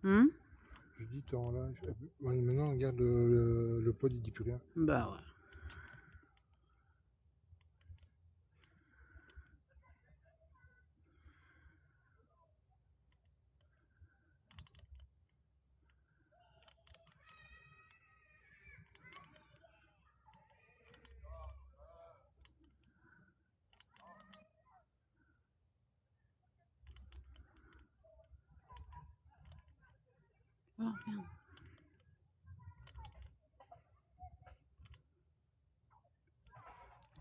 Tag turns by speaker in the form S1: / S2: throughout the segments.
S1: Hmm.
S2: Je dis tant là. Ouais, maintenant, regarde, le pod, il dit plus rien.
S1: Bah ouais. Oh, merde.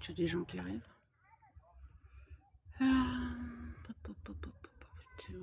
S1: J'ai des gens qui arrivent. Ah, pop, pop, pop, pop, pop, putain.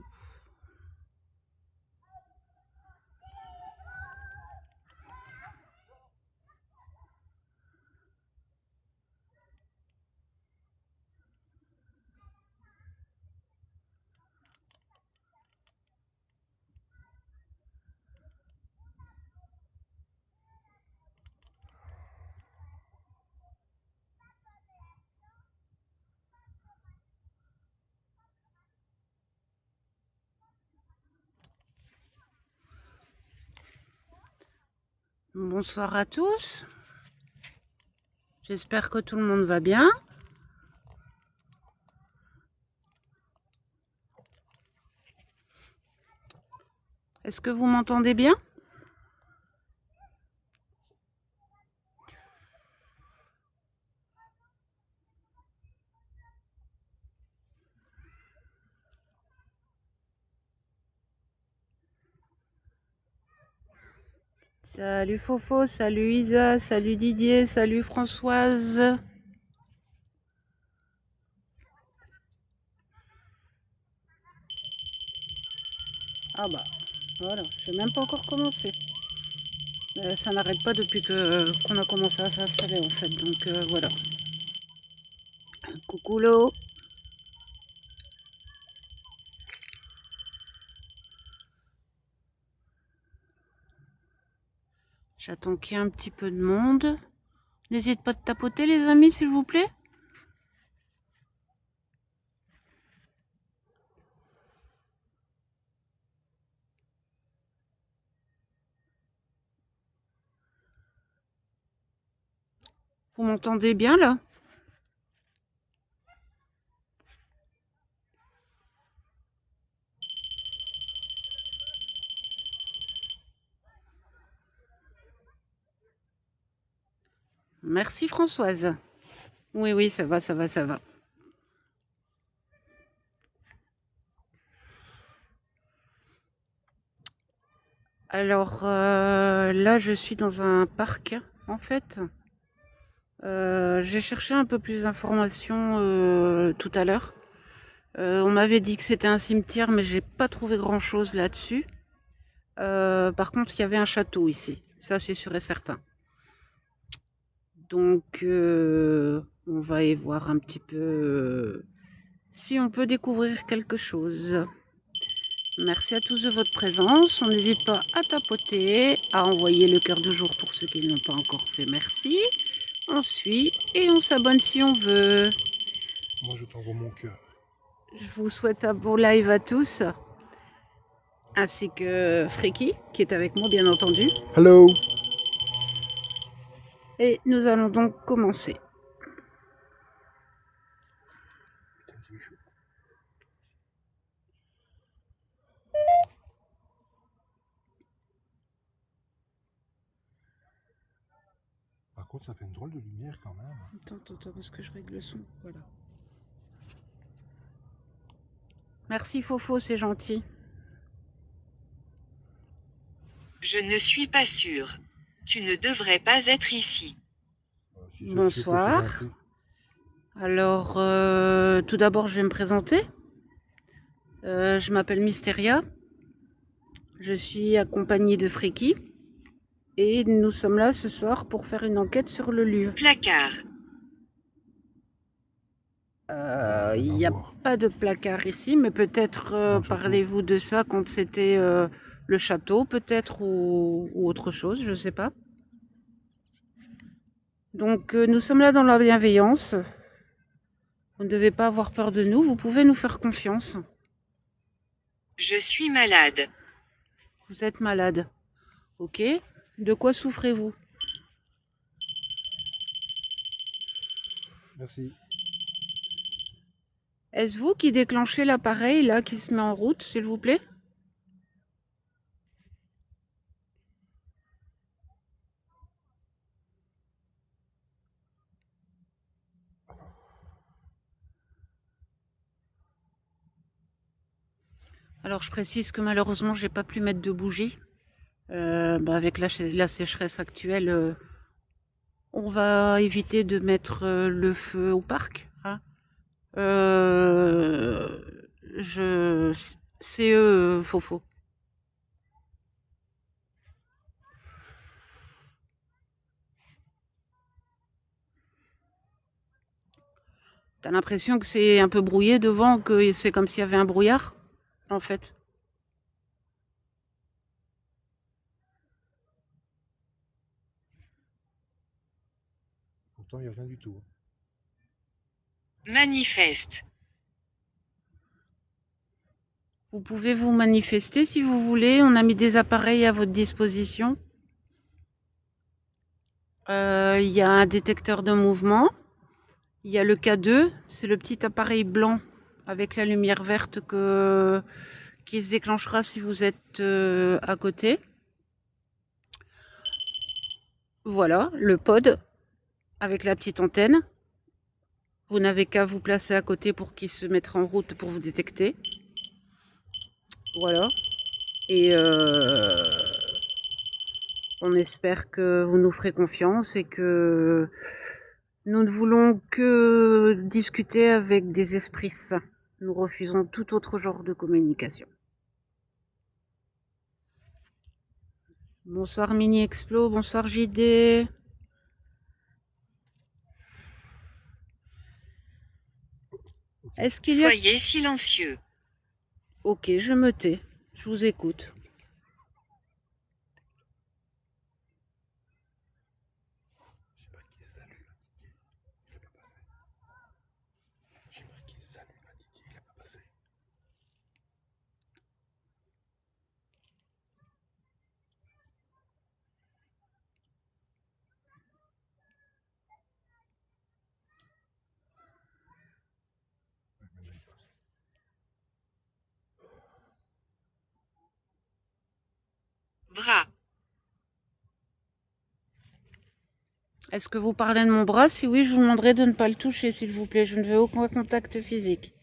S1: Bonsoir à tous. J'espère que tout le monde va bien. Est-ce que vous m'entendez bien? Salut Fofo, salut Isa, salut Didier, salut Françoise. Ah bah, voilà, j'ai même pas encore commencé. Ça n'arrête pas depuis qu'on a commencé à s'installer en fait, donc voilà. Coucou Lo. J'attends qu'il y ait un petit peu de monde. N'hésitez pas de tapoter les amis s'il vous plaît. Vous m'entendez bien là? Merci Françoise. Oui, oui, ça va, ça va, ça va. Alors là, je suis dans un parc en fait. J'ai cherché un peu plus d'informations tout à l'heure. On m'avait dit que c'était un cimetière, mais j'ai pas trouvé grand-chose là-dessus. Par contre, il y avait un château ici. Ça, c'est sûr et certain. Donc, on va y voir un petit peu si on peut découvrir quelque chose. Merci à tous de votre présence. On n'hésite pas à tapoter, à envoyer le cœur de jour pour ceux qui ne l'ont pas encore fait. Merci. On suit et on s'abonne si on veut.
S2: Moi, je t'envoie mon cœur.
S1: Je vous souhaite un bon live à tous, ainsi que Friki, qui est avec moi, bien entendu.
S2: Hello.
S1: Et nous allons donc commencer.
S2: Putain, j'ai chaud. Par contre, ça fait une drôle de lumière quand même.
S1: Attends, parce que je règle le son. Voilà. Merci Fofo, c'est gentil.
S3: Je ne suis pas sûre. Tu ne devrais pas être ici.
S2: Si je sais que
S1: Bonsoir.
S2: c'est gentil.
S1: Alors, tout d'abord, je vais me présenter. Je m'appelle Mysteria. Je suis accompagnée de Friki. Et nous sommes là ce soir pour faire une enquête sur le lieu.
S3: Placard.
S1: Il n'y a pas de placard ici, mais peut-être parlez-vous de ça quand c'était le château, peut-être, ou autre chose, je ne sais pas. Donc, nous sommes là dans la bienveillance. Vous ne devez pas avoir peur de nous, vous pouvez nous faire confiance.
S3: Je suis malade.
S1: Vous êtes malade. Ok. De quoi souffrez-vous?
S2: Merci.
S1: Est-ce vous qui déclenchez l'appareil là qui se met en route, s'il vous plaît? Alors je précise que malheureusement j'ai pas pu mettre de bougie. Avec la sécheresse actuelle, on va éviter de mettre le feu au parc, hein. Euh, je CE Fofo. T'as l'impression que c'est un peu brouillé devant, que c'est comme s'il y avait un brouillard, en fait.
S2: Pourtant, il n'y a rien du tout.
S3: Manifeste.
S1: Vous pouvez vous manifester si vous voulez. On a mis des appareils à votre disposition. Il y a un détecteur de mouvement. Il y a le K2, c'est le petit appareil blanc avec la lumière verte qui se déclenchera si vous êtes à côté. Voilà, le pod avec la petite antenne. Vous n'avez qu'à vous placer à côté pour qu'il se mette en route pour vous détecter. Voilà. Et on espère que vous nous ferez confiance et que nous ne voulons que discuter avec des esprits sains. Nous refusons tout autre genre de communication. Bonsoir Mini Explo, bonsoir JD. Est-ce qu'il y a...
S3: Soyez silencieux.
S1: Ok, je me tais. Je vous écoute.
S3: Bras.
S1: Est-ce que vous parlez de mon bras? Si oui, je vous demanderai de ne pas le toucher, s'il vous plaît. Je ne veux aucun contact physique.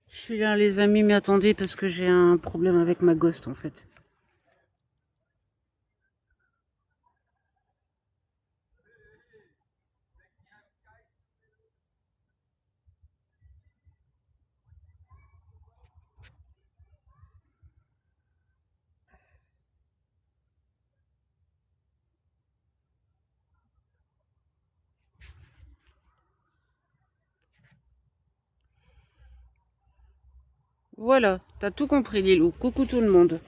S1: Je suis là, les amis, mais attendez, parce que j'ai un problème avec ma ghost, en fait. Voilà, t'as tout compris, Lilou. Coucou tout le monde.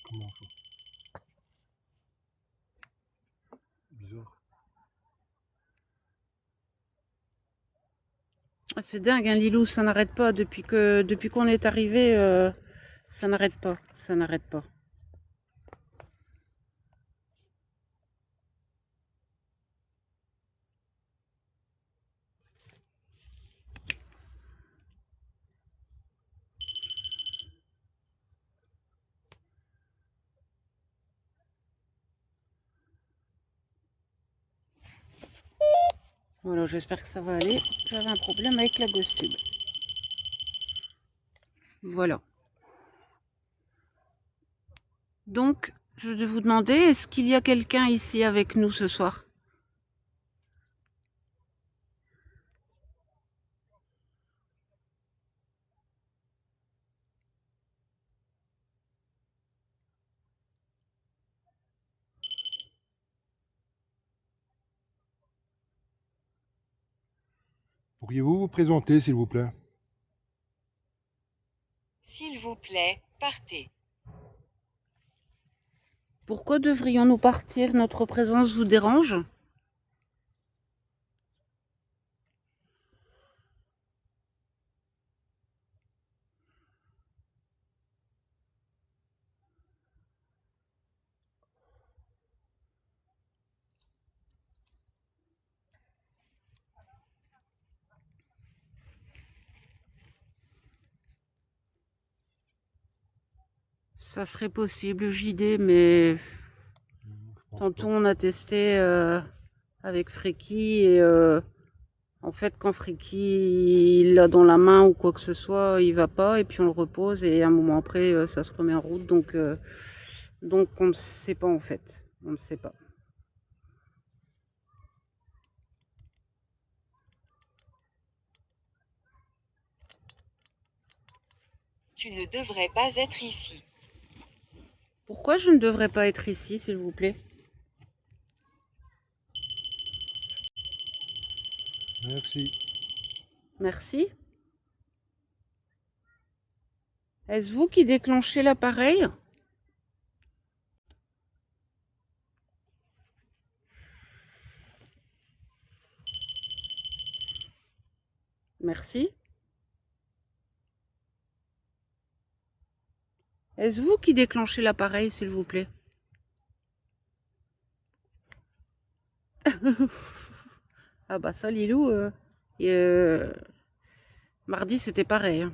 S2: Comment ça? Bizarre.
S1: Ah, c'est dingue, hein, Lilou, ça n'arrête pas. Depuis qu'on est arrivé, ça n'arrête pas. Ça n'arrête pas. Voilà, j'espère que ça va aller. J'avais un problème avec la gosse tube. Voilà. Donc, je vais vous demander, est-ce qu'il y a quelqu'un ici avec nous ce soir?
S2: Pourriez-vous vous présenter, s'il vous plaît?
S3: S'il vous plaît, partez.
S1: Pourquoi devrions-nous partir? Notre présence vous dérange? Ça serait possible, JD, mais
S2: Je pense
S1: tantôt
S2: pas.
S1: on a testé avec Freki et en fait quand Freki il l'a dans la main ou quoi que ce soit, il va pas et puis on le repose et un moment après ça se remet en route donc on ne sait pas en fait, on ne sait pas.
S3: Tu ne devrais pas être ici.
S1: Pourquoi je ne devrais pas être ici, s'il vous plaît?
S2: Merci.
S1: Merci. Est-ce vous qui déclenchez l'appareil? Merci. Est-ce vous qui déclenchez l'appareil, s'il vous plaît? Ah bah ça, Lilou, mardi c'était pareil, hein.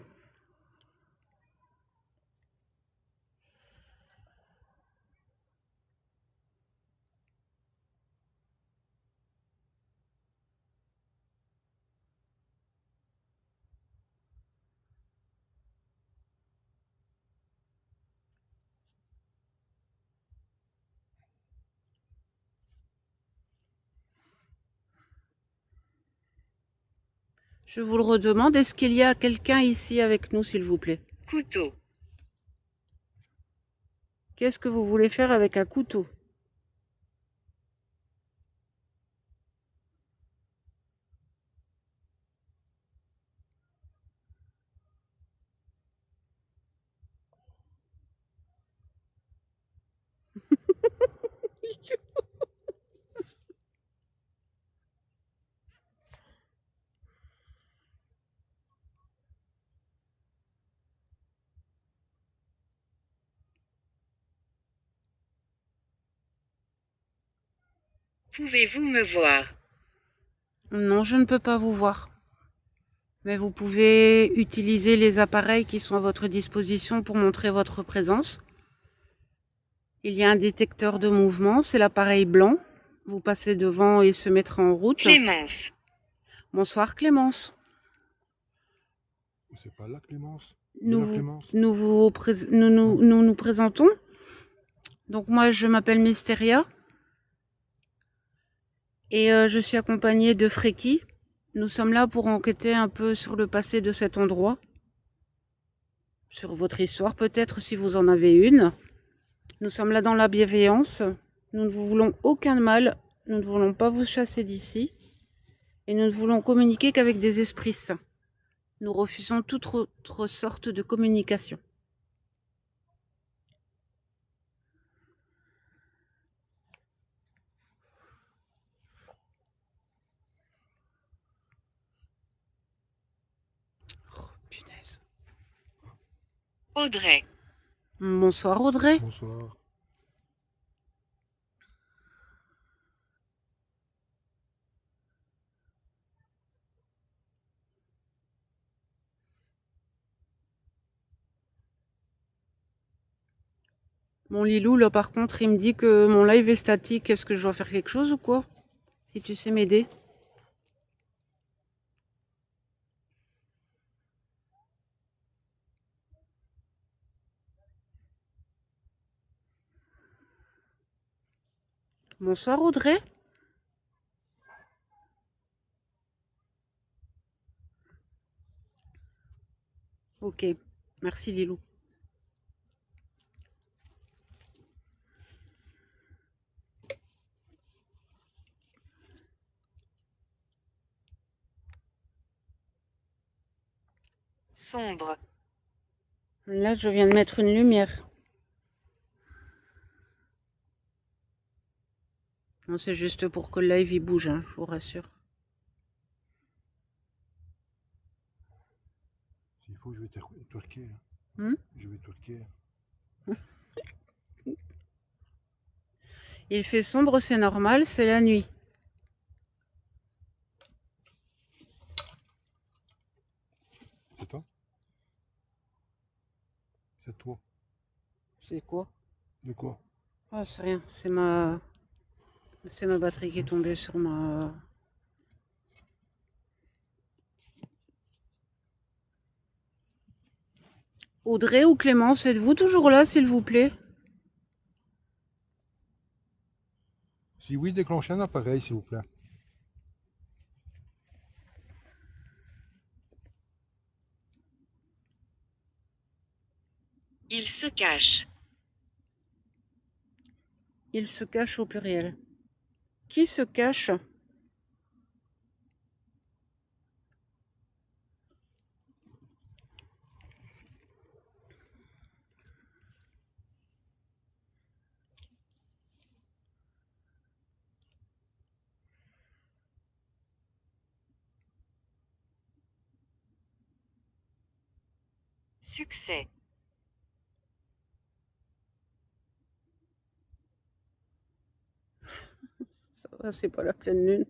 S1: Je vous le redemande, est-ce qu'il y a quelqu'un ici avec nous, s'il vous plaît?
S3: Couteau.
S1: Qu'est-ce que vous voulez faire avec un couteau?
S3: Pouvez-vous me voir?
S1: Non, je ne peux pas vous voir. Mais vous pouvez utiliser les appareils qui sont à votre disposition pour montrer votre présence. Il y a un détecteur de mouvement, c'est l'appareil blanc. Vous passez devant et se mettra en route.
S3: Clémence.
S1: Bonsoir Clémence.
S2: C'est pas là, Clémence?
S1: Nous
S2: Donna
S1: vous-
S2: Clémence?
S1: nous vous prés- nous nous présentons. Donc moi je m'appelle Mysteria et je suis accompagnée de Freki. Nous sommes là pour enquêter un peu sur le passé de cet endroit, sur votre histoire peut-être si vous en avez une. Nous sommes là dans la bienveillance. Nous ne vous voulons aucun mal. Nous ne voulons pas vous chasser d'ici. Et nous ne voulons communiquer qu'avec des esprits saints. Nous refusons toute autre sorte de communication.
S3: Audrey.
S1: Bonsoir Audrey.
S2: Bonsoir.
S1: Mon Lilou, là par contre, il me dit que mon live est statique. Est-ce que je dois faire quelque chose ou quoi? Si tu sais m'aider. Bonsoir Audrey. Ok, merci Lilou.
S3: Sombre.
S1: Là, je viens de mettre une lumière. Non, c'est juste pour que le live il bouge, hein, je vous rassure.
S2: S'il faut, je vais twerker.
S1: Hmm.
S2: Je vais twerker.
S1: Il fait sombre, c'est normal, c'est la nuit.
S2: C'est toi? C'est toi.
S1: C'est quoi?
S2: De quoi?
S1: Ah, c'est rien, c'est ma batterie qui est tombée sur ma... Audrey ou Clémence, êtes-vous toujours là, s'il vous plaît?
S2: Si oui, déclenchez un appareil, s'il vous plaît.
S3: Il se cache.
S1: Il se cache au pluriel. Qui se cache?
S3: Succès.
S1: Ça va, c'est pas la pleine lune.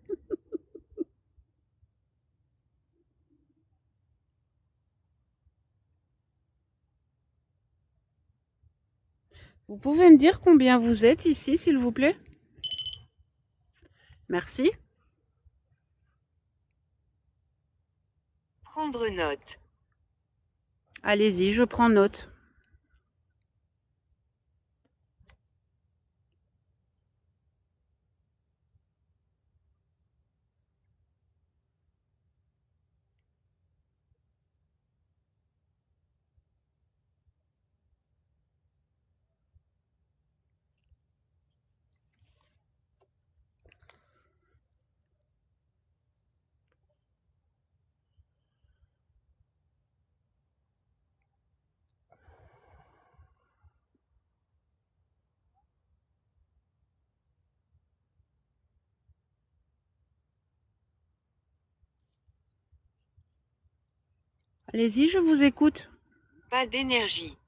S1: Vous pouvez me dire combien vous êtes ici, s'il vous plaît? Merci.
S3: Prendre note.
S1: Allez-y, je prends note. Allez-y, je vous écoute.
S3: Pas d'énergie.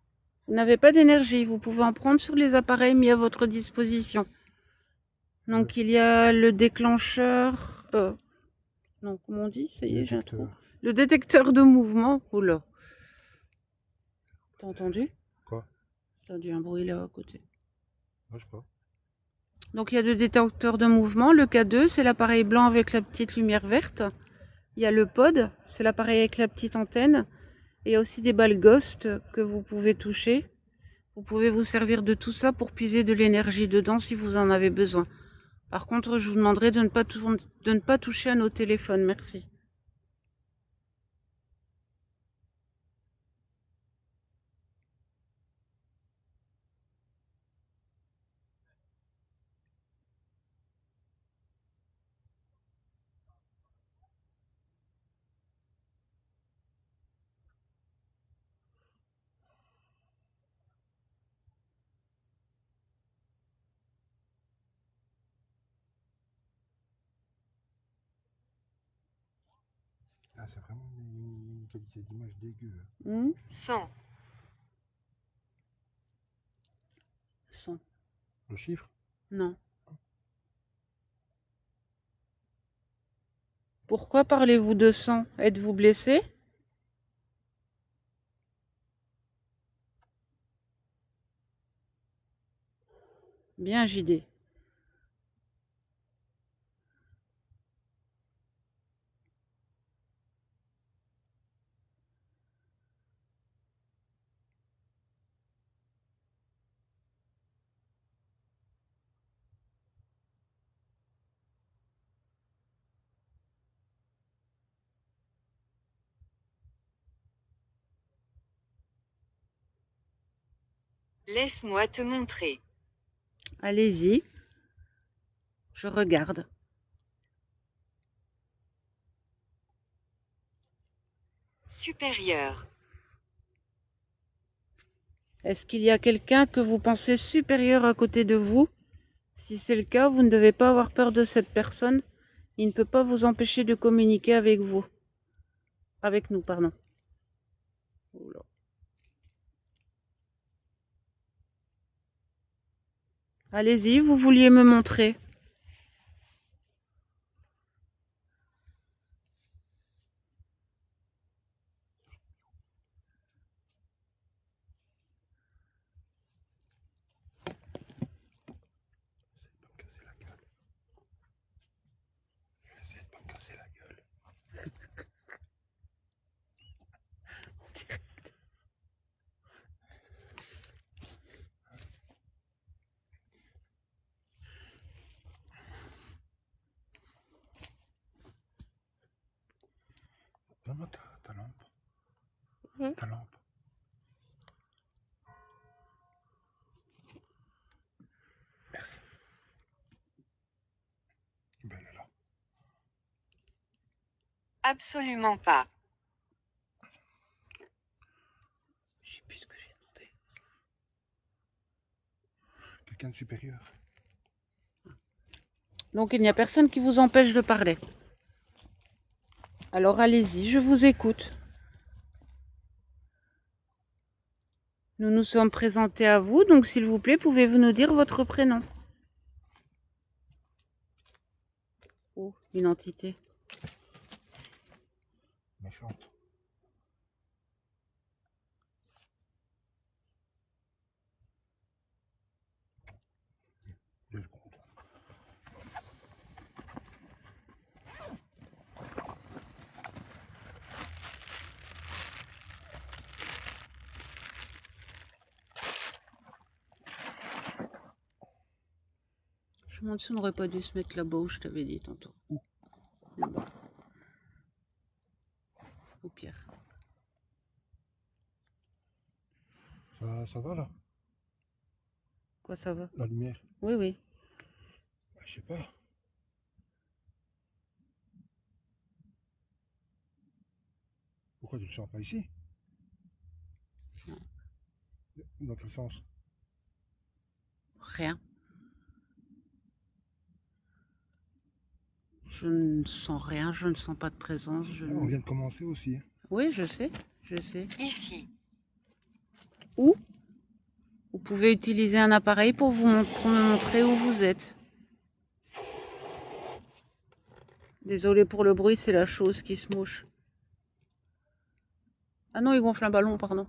S1: Vous n'avez pas d'énergie, vous pouvez en prendre sur les appareils mis à votre disposition. Donc il y a le déclencheur... non, comment on dit? Ça y est, j'ai un trou. Le détecteur de mouvement. Oula. T'as entendu?
S2: Quoi?
S1: T'as entendu un bruit là à côté.
S2: Moi, je sais pas.
S1: Donc il y a le détecteur de mouvement. Le K2, c'est l'appareil blanc avec la petite lumière verte. Il y a le pod, c'est l'appareil avec la petite antenne. Et il y a aussi des balles Ghost que vous pouvez toucher. Vous pouvez vous servir de tout ça pour puiser de l'énergie dedans si vous en avez besoin. Par contre, je vous demanderai de ne pas toucher à nos téléphones. Merci.
S2: Ah, c'est vraiment une qualité d'image dégueu.
S3: 100.
S1: 200.
S2: Le chiffre?
S1: Non. Pourquoi parlez-vous de sang? Êtes-vous blessé? Bien, JD.
S3: Laisse-moi te montrer.
S1: Allez-y. Je regarde.
S3: Supérieur.
S1: Est-ce qu'il y a quelqu'un que vous pensez supérieur à côté de vous? Si c'est le cas, vous ne devez pas avoir peur de cette personne. Il ne peut pas vous empêcher de communiquer avec vous. Avec nous, pardon. Oula. Allez-y, vous vouliez me montrer.
S2: Essaye de pas me casser la gueule. Donne-moi ta lampe. Ta lampe. Merci. Ben, elle est là.
S3: Absolument pas.
S1: Je sais plus ce que j'ai demandé.
S2: Quelqu'un de supérieur.
S1: Donc il n'y a personne qui vous empêche de parler. Alors allez-y, je vous écoute. Nous nous sommes présentés à vous, donc s'il vous plaît, pouvez-vous nous dire votre prénom? Oh, une entité.
S2: Méchante. Deux secondes.
S1: Je me demande si on n'aurait pas dû se mettre là-bas où je t'avais dit tantôt.
S2: Où?
S1: Là-bas. Au pire.
S2: Ça va là?
S1: Quoi, ça va?
S2: La lumière?
S1: Oui, oui.
S2: Bah, je sais pas. Pourquoi tu le sens pas ici? Dans quel sens?
S1: Rien. Je ne sens rien, je ne sens pas de présence.
S2: Ah, on vient de commencer aussi. Hein.
S1: Oui, je sais, je sais.
S3: Ici.
S1: Où? Vous pouvez utiliser un appareil pour me montrer où vous êtes. Désolé pour le bruit, c'est la chose qui se mouche. Ah non, il gonfle un ballon, pardon.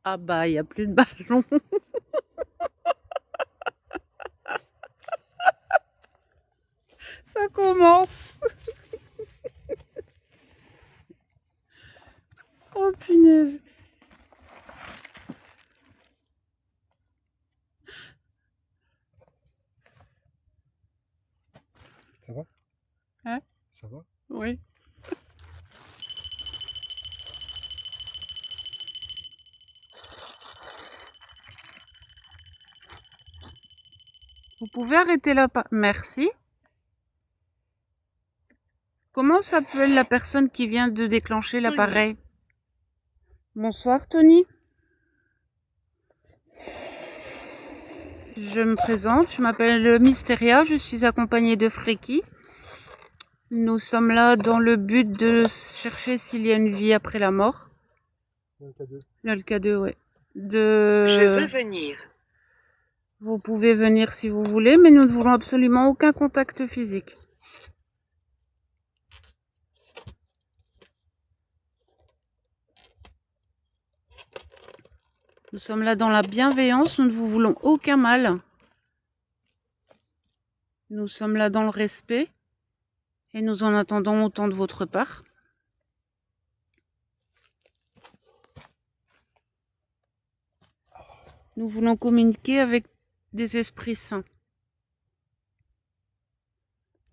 S1: Ah bah, il n'y a plus de ballon. Ça commence. Oh punaise.
S2: Ça va?
S1: Hein?
S2: Ça va?
S1: Oui. Vous pouvez arrêter là. Merci. Comment s'appelle la personne qui vient de déclencher
S3: Tony.
S1: l'appareil? Bonsoir Tony. Je me présente, je m'appelle Mysteria, je suis accompagnée de Freki. Nous sommes là dans le but de chercher s'il y a une vie après la mort.
S2: Dans le cas 2.
S1: Là, le cas 2, ouais.
S3: Je veux venir.
S1: Vous pouvez venir si vous voulez, mais nous ne voulons absolument aucun contact physique. Nous sommes là dans la bienveillance, nous ne vous voulons aucun mal. Nous sommes là dans le respect et nous en attendons autant de votre part. Nous voulons communiquer avec des esprits saints.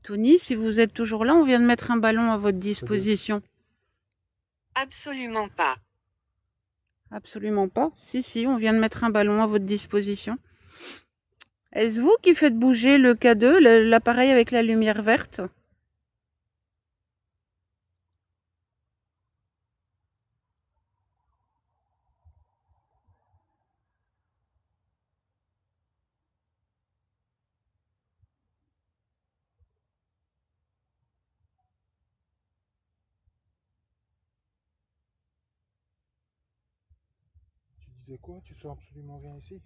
S1: Tony, si vous êtes toujours là, on vient de mettre un ballon à votre disposition.
S3: Absolument pas.
S1: Absolument pas. Si, on vient de mettre un ballon à votre disposition. Est-ce vous qui faites bouger le K2, l'appareil avec la lumière verte?
S2: Tu disais quoi? Tu sens absolument rien ici?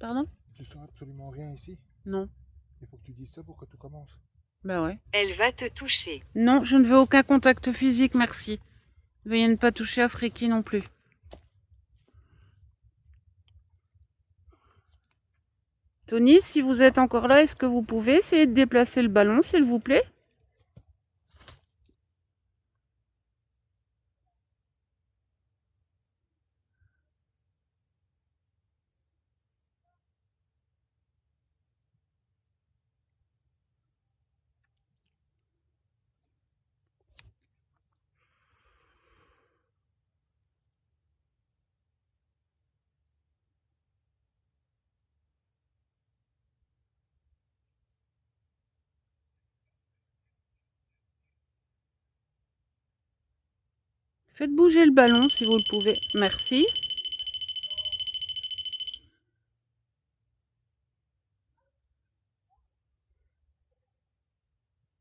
S1: Pardon?
S2: Tu sens absolument rien ici?
S1: Non.
S2: Il faut que tu dises ça pour que tout commence.
S1: Bah ouais.
S3: Elle va te toucher.
S1: Non, je ne veux aucun contact physique, merci. Veuillez ne pas toucher à Freki non plus. Tony, si vous êtes encore là, est-ce que vous pouvez essayer de déplacer le ballon, s'il vous plaît? Faites bouger le ballon si vous le pouvez. Merci.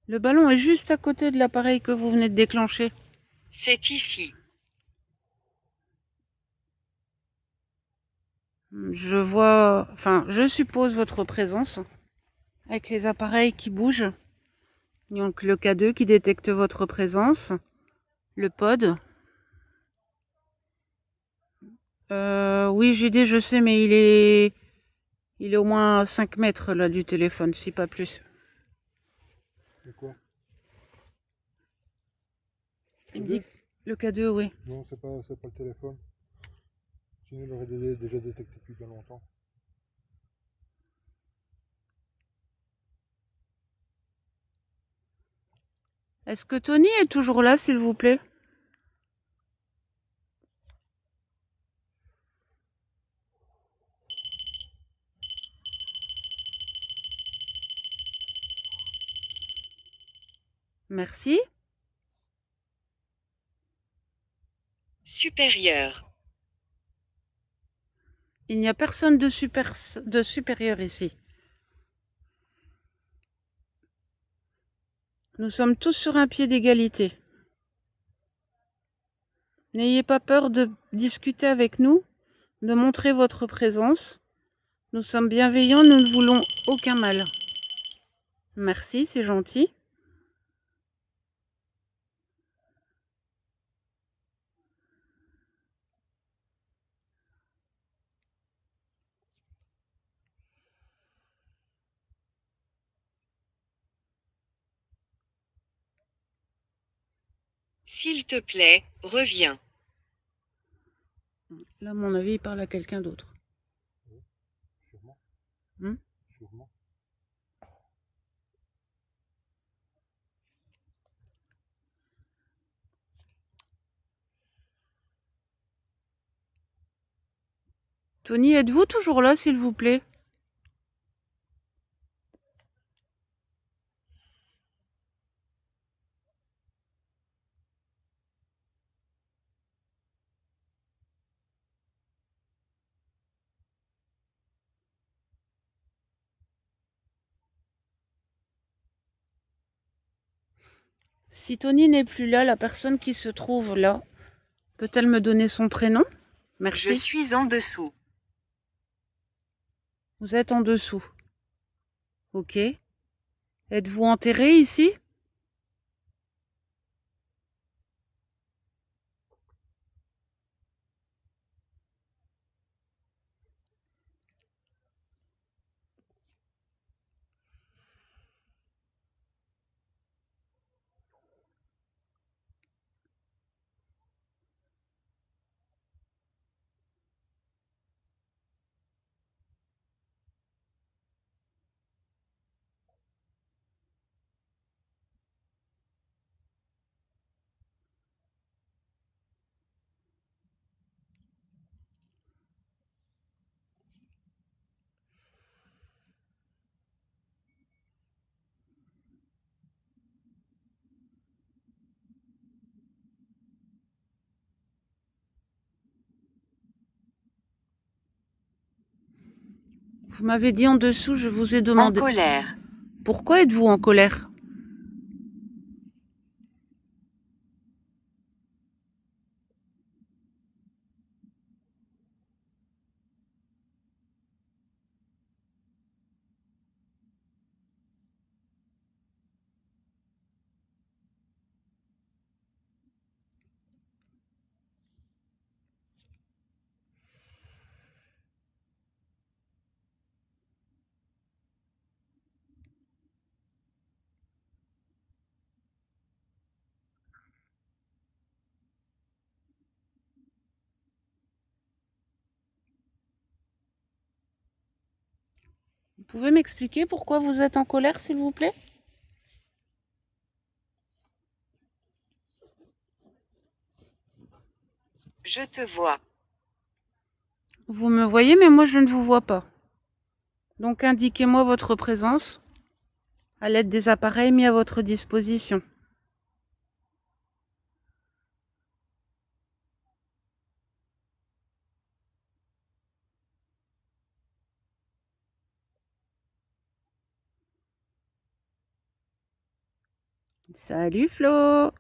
S1: Le ballon est juste à côté de l'appareil que vous venez de déclencher.
S3: C'est ici.
S1: Je suppose votre présence avec les appareils qui bougent. Donc le K2 qui détecte votre présence. Le pod. Oui, JD, je sais, mais il est au moins à 5 mètres là du téléphone, si pas plus.
S2: C'est quoi?
S1: Il me dit le K2, oui.
S2: Non, c'est pas le téléphone. Sinon, il l'aurait déjà détecté depuis bien longtemps.
S1: Est-ce que Tony est toujours là, s'il vous plaît? Merci.
S3: Supérieur.
S1: Il n'y a personne de supérieur ici. Nous sommes tous sur un pied d'égalité. N'ayez pas peur de discuter avec nous, de montrer votre présence. Nous sommes bienveillants, nous ne voulons aucun mal. Merci, c'est gentil.
S3: S'il te plaît, reviens.
S1: Là, à mon avis, il parle à quelqu'un d'autre.
S2: Oui, sûrement.
S1: Hmm?
S2: Sûrement.
S1: Tony, êtes-vous toujours là, s'il vous plaît? Si Tony n'est plus là, la personne qui se trouve là, peut-elle me donner son prénom?
S3: Je
S1: Merci.
S3: suis en dessous.
S1: Vous êtes en dessous. Ok. Êtes-vous enterré ici? Vous m'avez dit en dessous, je vous ai
S3: En
S1: demandé.
S3: colère.
S1: Pourquoi êtes-vous en colère? Vous pouvez m'expliquer pourquoi vous êtes en colère, s'il vous plaît?
S3: Je te vois.
S1: Vous me voyez, mais moi je ne vous vois pas. Donc indiquez-moi votre présence à l'aide des appareils mis à votre disposition. Salut Flo!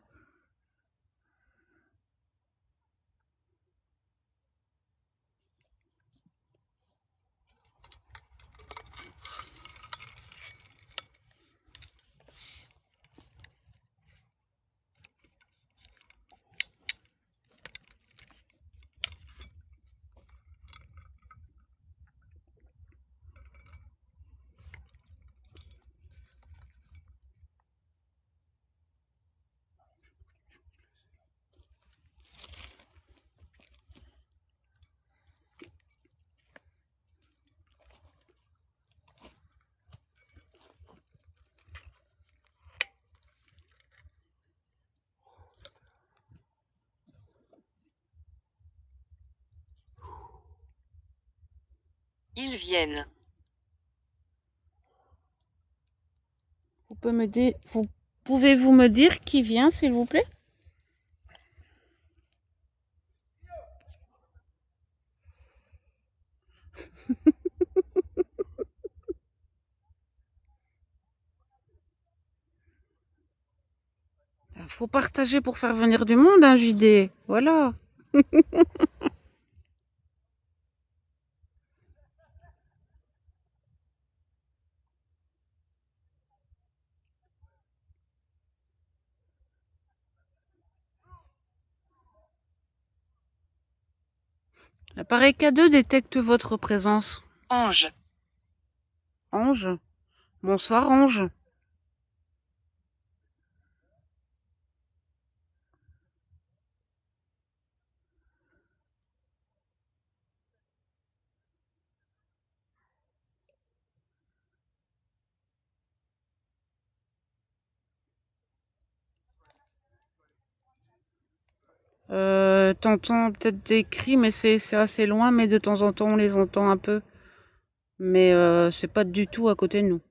S3: Ils viennent.
S1: Pouvez-vous me dire qui vient, s'il vous plaît? Faut partager pour faire venir du monde, hein, JD. Voilà. L'appareil K2 détecte votre présence.
S3: Ange.
S1: Ange. Bonsoir, Ange. T'entends peut-être des cris, mais c'est assez loin, mais de temps en temps on les entend un peu. Mais c'est pas du tout à côté de nous.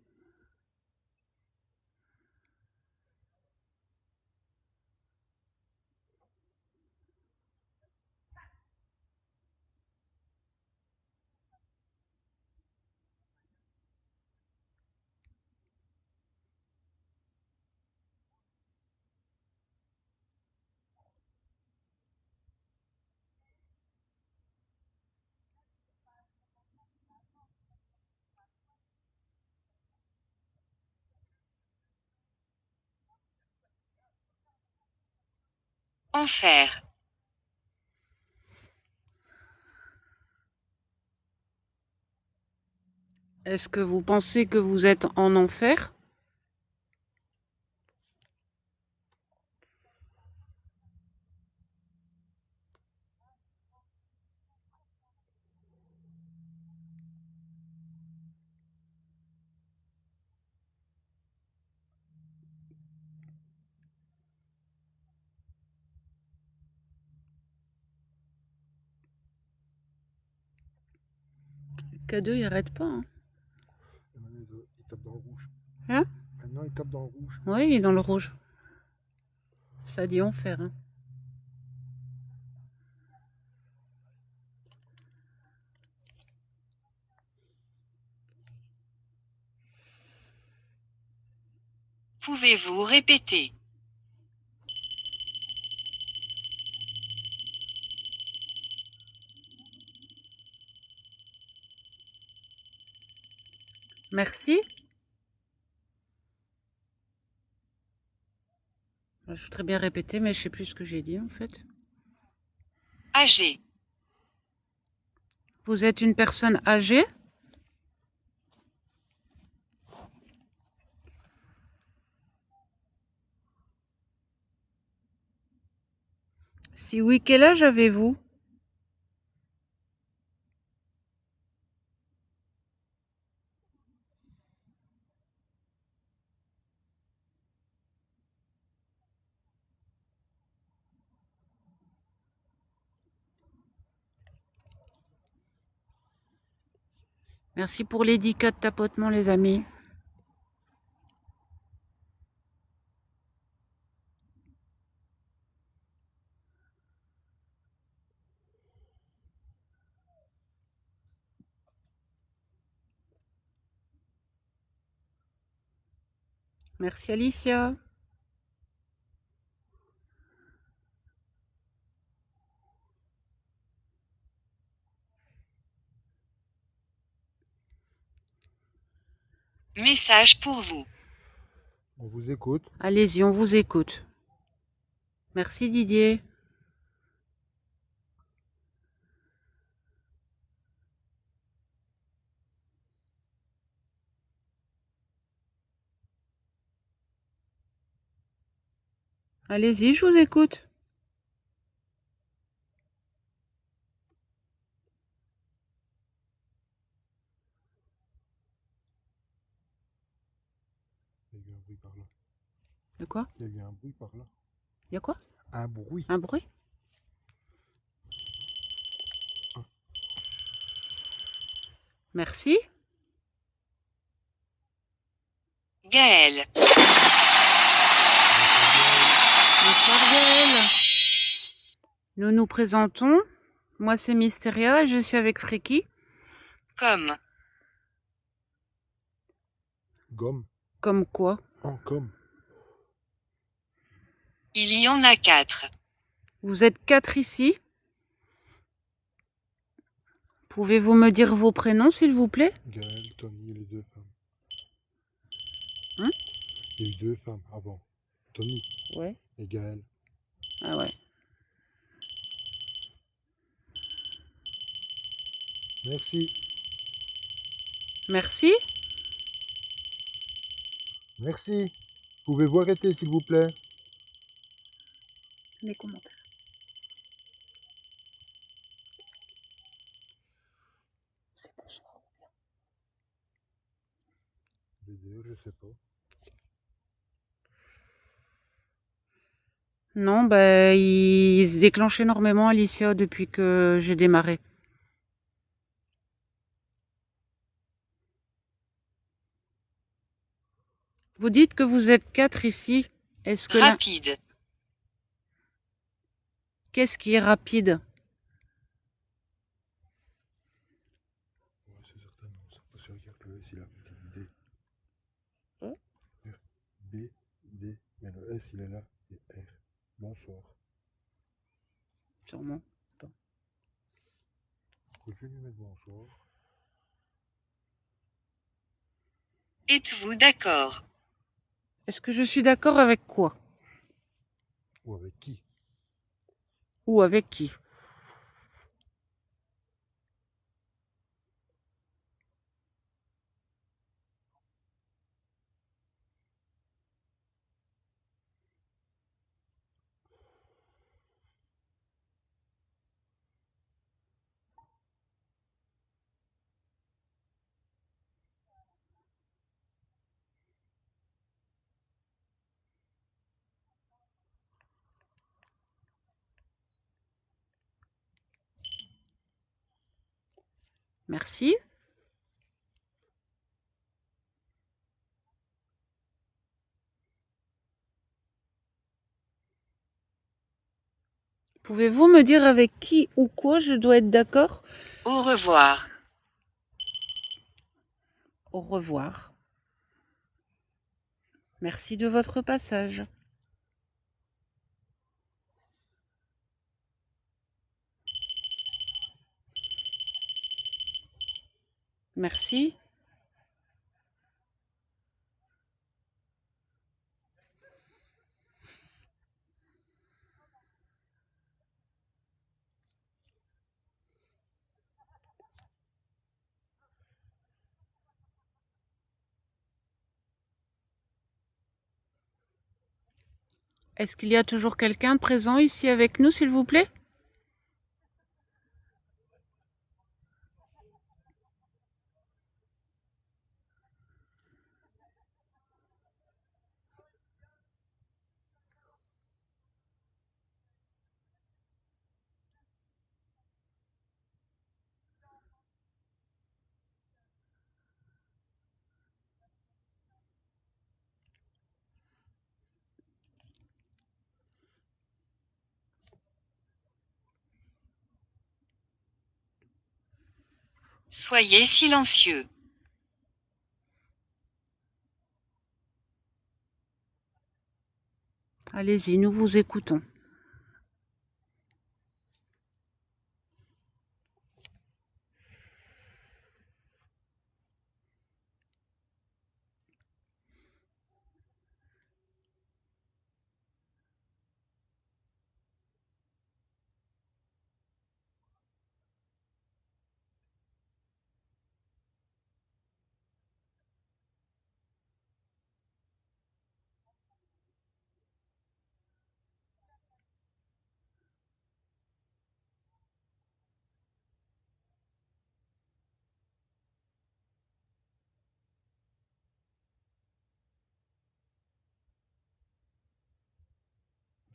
S3: Enfer.
S1: Est-ce que vous pensez que vous êtes en enfer? K2, il arrête pas, hein.
S2: Et maintenant, il tape dans le rouge.
S1: Hein?
S2: Maintenant, il tape dans le rouge.
S1: Oui, il est dans le rouge. Ça dit enfer, hein.
S3: Pouvez-vous répéter?
S1: Merci. Je voudrais bien répéter, mais je sais plus ce que j'ai dit en fait.
S3: Âgé.
S1: Vous êtes une personne âgée? Si oui, quel âge avez-vous? Merci pour les 10 cas de tapotement, les amis. Merci Alicia.
S3: Message pour vous.
S2: On vous écoute.
S1: Allez-y, on vous écoute. Merci Didier. Allez-y, je vous écoute.
S2: Il y a eu un bruit par là.
S1: De quoi?
S2: Il y a eu un bruit par là.
S1: Il y a quoi?
S2: Un bruit.
S1: Un bruit?
S2: Ah.
S1: Merci.
S3: Gaël.
S1: Bonsoir Gaël. Nous nous présentons. Moi c'est Mysteria et je suis avec Friki.
S3: Comme.
S2: Gomme.
S1: Comme quoi?
S2: En comme.
S3: Il y en a 4.
S1: Vous êtes 4 ici. Pouvez-vous me dire vos prénoms s'il vous plaît?
S2: Gaël, Tony et les 2 femmes.
S1: Hein?
S2: Il y a eu 2 femmes avant. Tony
S1: Ouais.
S2: et Gaël.
S1: Ah ouais.
S2: Merci.
S1: Merci.
S2: Merci. Pouvez-vous arrêter s'il vous plaît?
S1: Les commentaires. C'est bonsoir.
S2: Vidéo, je sais pas.
S1: Non, bah, il se déclenche énormément, Alicia, depuis que j'ai démarré. Vous dites que vous êtes 4 ici. Est-ce que là...
S3: Rapide.
S1: Qu'est-ce qui est rapide?
S2: Ouais, c'est certain, non. Ça passe, regarde le S, il a D.
S1: Hein?
S2: B, D. Mais le S, il est là. Et R. Bonsoir.
S1: Sûrement.
S2: Continue de mettre bonsoir.
S3: Êtes-vous d'accord?
S1: Est-ce que je suis d'accord avec quoi?
S2: Ou avec qui?
S1: Ou avec qui? Merci. Pouvez-vous me dire avec qui ou quoi je dois être d'accord?
S3: Au revoir.
S1: Au revoir. Merci de votre passage. Merci. Est-ce qu'il y a toujours quelqu'un de présent ici avec nous, s'il vous plaît?
S3: Soyez silencieux.
S1: Allez-y, nous vous écoutons.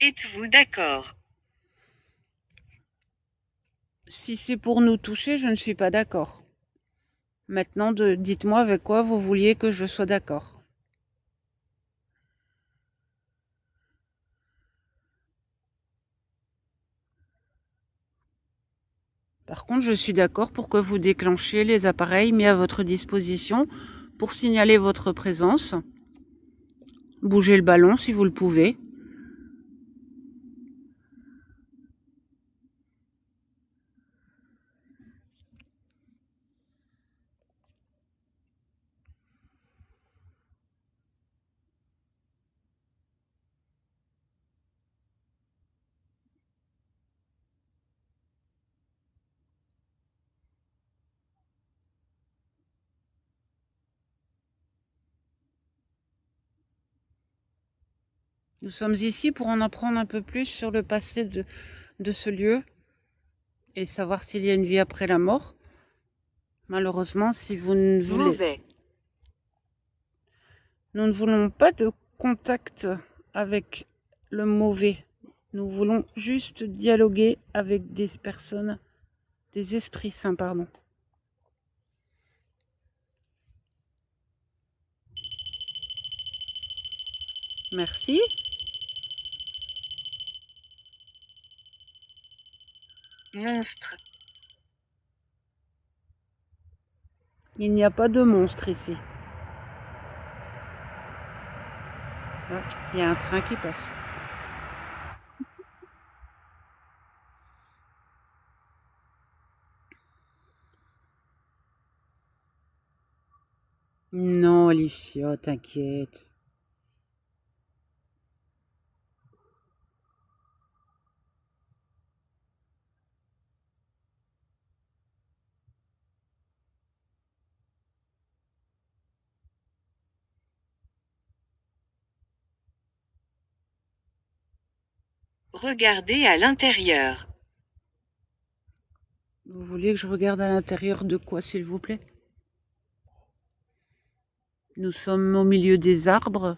S3: Êtes-vous d'accord?
S1: Si c'est pour nous toucher, je ne suis pas d'accord. Maintenant, dites-moi avec quoi vous vouliez que je sois d'accord. Par contre, je suis d'accord pour que vous déclenchiez les appareils mis à votre disposition pour signaler votre présence. Bougez le ballon si vous le pouvez. Nous sommes ici pour en apprendre un peu plus sur le passé de ce lieu et savoir s'il y a une vie après la mort. Malheureusement, si vous ne voulez...
S3: Mauvais.
S1: Nous ne voulons pas de contact avec le mauvais. Nous voulons juste dialoguer avec des personnes, des esprits saints, pardon. Merci.
S3: Monstre.
S1: Il n'y a pas de monstre ici. Ah, il y a un train qui passe. Non, Alicia, t'inquiète.
S3: Regardez à l'intérieur.
S1: Vous voulez que je regarde à l'intérieur de quoi, s'il vous plaît? Nous sommes au milieu des arbres.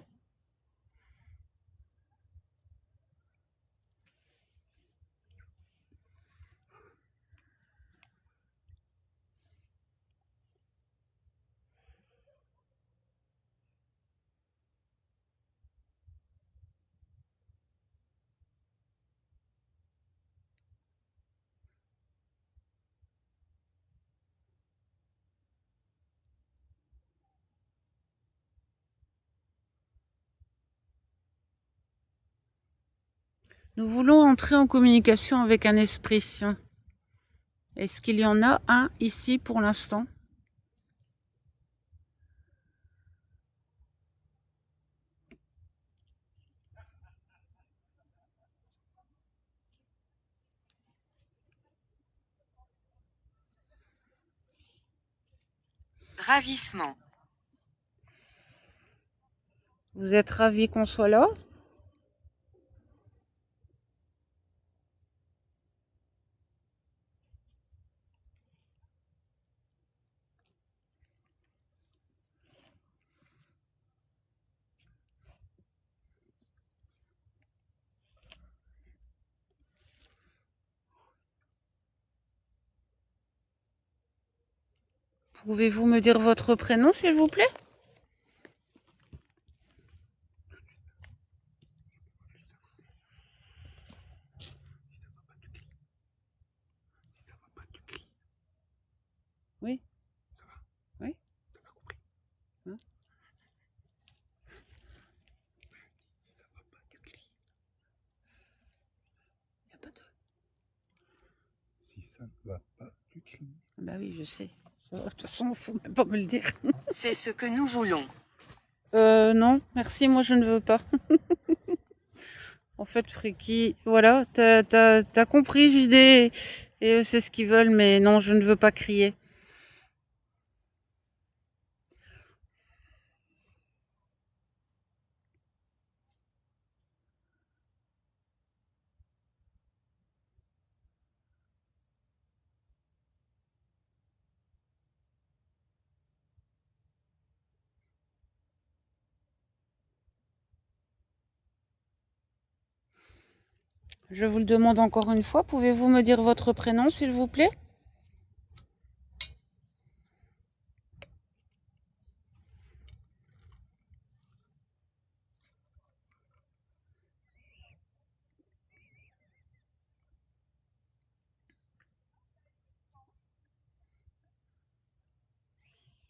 S1: Nous voulons entrer en communication avec un esprit saint. Est-ce qu'il y en a un ici pour l'instant?
S3: Ravissement.
S1: Vous êtes ravis qu'on soit là? Pouvez-vous me dire votre prénom, s'il vous plaît? Oui. Oui. Hein? Y a pas de...
S2: Si ça ne va pas, tu cries.
S1: Bah oui, je sais. De toute façon, faut même pas me le dire.
S3: C'est ce que nous voulons.
S1: Non, merci, moi je ne veux pas. En fait, Friki, voilà, t'as compris, JD, et eux, c'est ce qu'ils veulent, mais non, je ne veux pas crier. Je vous le demande encore une fois, pouvez-vous me dire votre prénom, s'il vous plaît?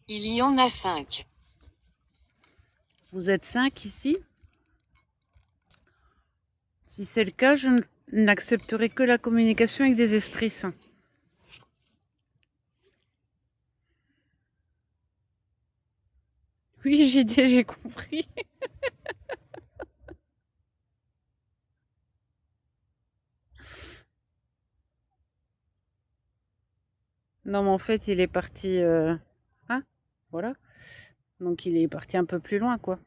S3: Il y en a 5.
S1: Vous êtes 5 ici? Si c'est le cas, je n'accepterai que la communication avec des esprits saints. Oui, JD, j'ai compris. Non, mais en fait, il est parti... Hein? Voilà. Donc, il est parti un peu plus loin, quoi.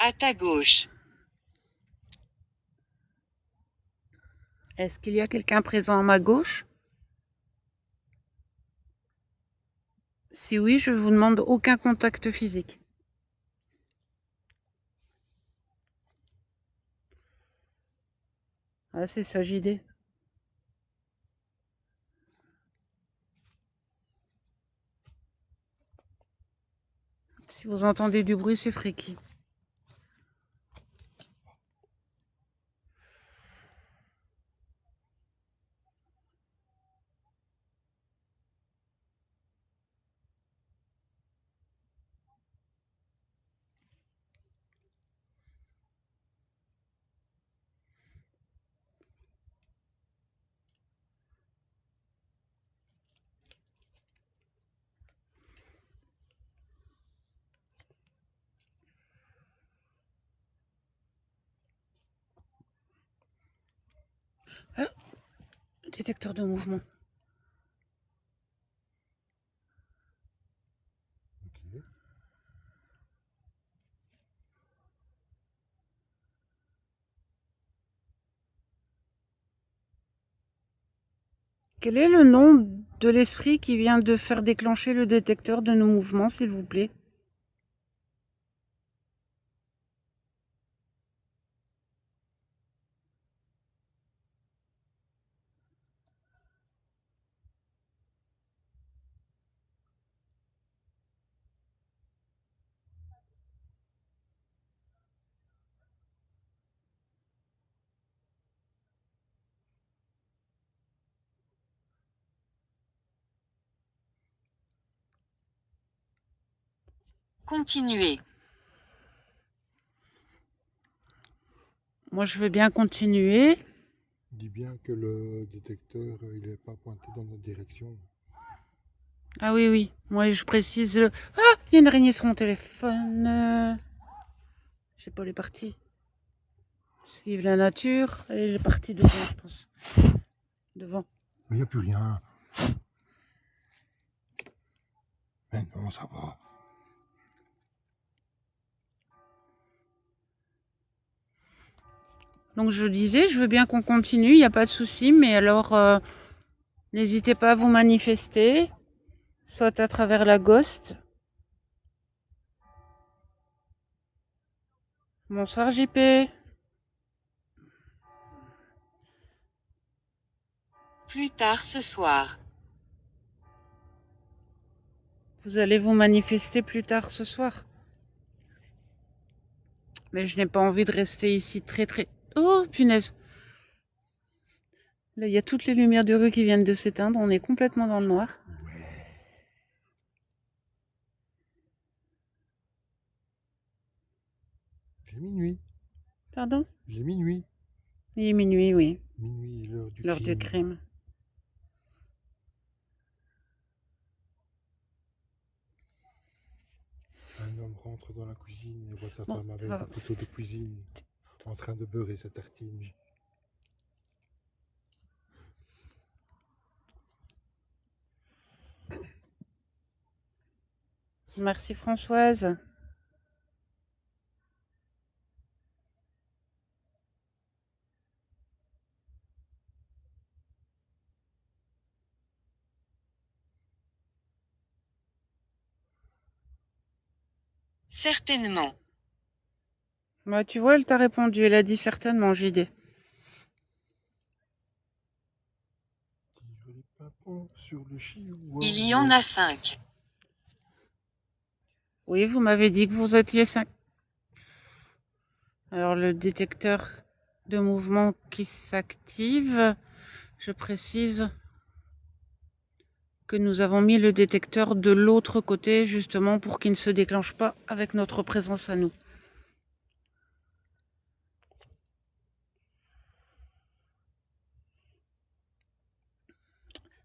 S3: À ta gauche.
S1: Est-ce qu'il y a quelqu'un présent à ma gauche? Si oui, je vous demande aucun contact physique. Ah, c'est ça, JD. Si vous entendez du bruit, c'est Friki. Ah, détecteur de mouvement.
S2: Ok.
S1: Quel est le nom de l'esprit qui vient de faire déclencher le détecteur de nos mouvements, s'il vous plaît?
S3: Continuez.
S1: Moi, je veux bien continuer.
S2: Dis bien que le détecteur, il n'est pas pointé dans notre direction.
S1: Ah oui, oui. Moi, je précise... Ah, il y a une araignée sur mon téléphone. Je sais pas, elle est partie. Suivre la nature. Elle est partie devant, je pense. Devant.
S2: Mais il n'y a plus rien. Mais non, ça va.
S1: Donc, je disais, je veux bien qu'on continue, il n'y a pas de souci. Mais alors, n'hésitez pas à vous manifester. Soit à travers la ghost. Bonsoir, JP.
S3: Plus tard ce soir.
S1: Vous allez vous manifester plus tard ce soir. Mais je n'ai pas envie de rester ici très... Oh, punaise. Là, il y a toutes les lumières de rue qui viennent de s'éteindre. On est complètement dans le noir.
S2: J'ai minuit.
S1: Pardon?
S2: J'ai minuit.
S1: Il est minuit, oui.
S2: Minuit, l'heure du
S1: L'heure du
S2: crime.
S1: crime.
S2: Un homme rentre dans la cuisine et voit sa
S1: Bon,
S2: femme avec
S1: ça
S2: un
S1: va.
S2: couteau de cuisine en train de beurrer sa tartine.
S1: Merci Françoise.
S3: Certainement.
S1: Bah, tu vois, elle t'a répondu. Elle a dit certainement, JD.
S2: Tire les pimpons sur le chihuahua.
S3: Il y en a 5.
S1: Oui, vous m'avez dit que vous étiez 5. Alors, le détecteur de mouvement qui s'active, je précise que nous avons mis le détecteur de l'autre côté, justement, pour qu'il ne se déclenche pas avec notre présence à nous.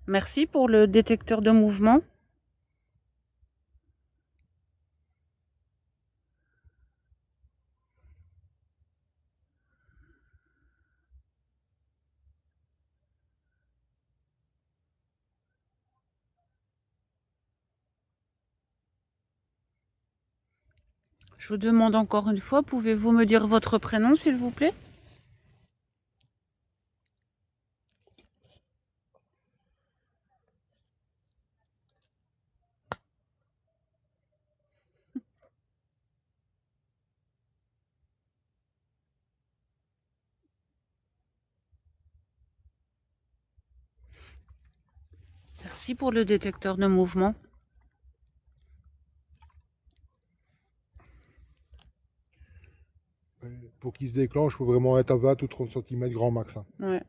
S1: Merci pour le détecteur de mouvement. Je vous demande encore une fois, pouvez-vous me dire votre prénom, s'il vous plaît? Merci pour le détecteur de mouvement.
S2: Pour qu'il se déclenche, il faut vraiment être à 20 ou 30 cm grand max. Hein.
S1: Ouais.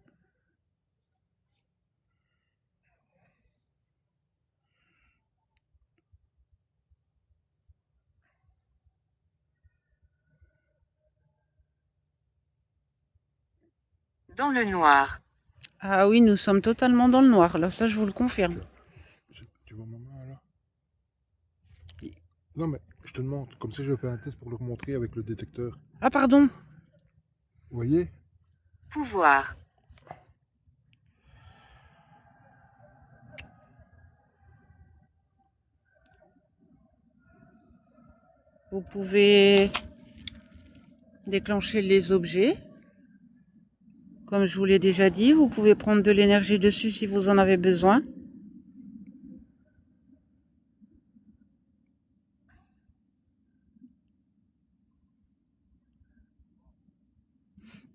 S3: Dans le noir.
S1: Ah oui, nous sommes totalement dans le noir, là, ça je vous le confirme.
S2: Tu vois ma main là? Non mais je te demande, comme ça je vais faire un test pour leur montrer avec le détecteur.
S1: Ah pardon.
S2: Vous voyez?
S3: Pouvoir.
S1: Vous pouvez déclencher les objets. Comme je vous l'ai déjà dit, vous pouvez prendre de l'énergie dessus si vous en avez besoin.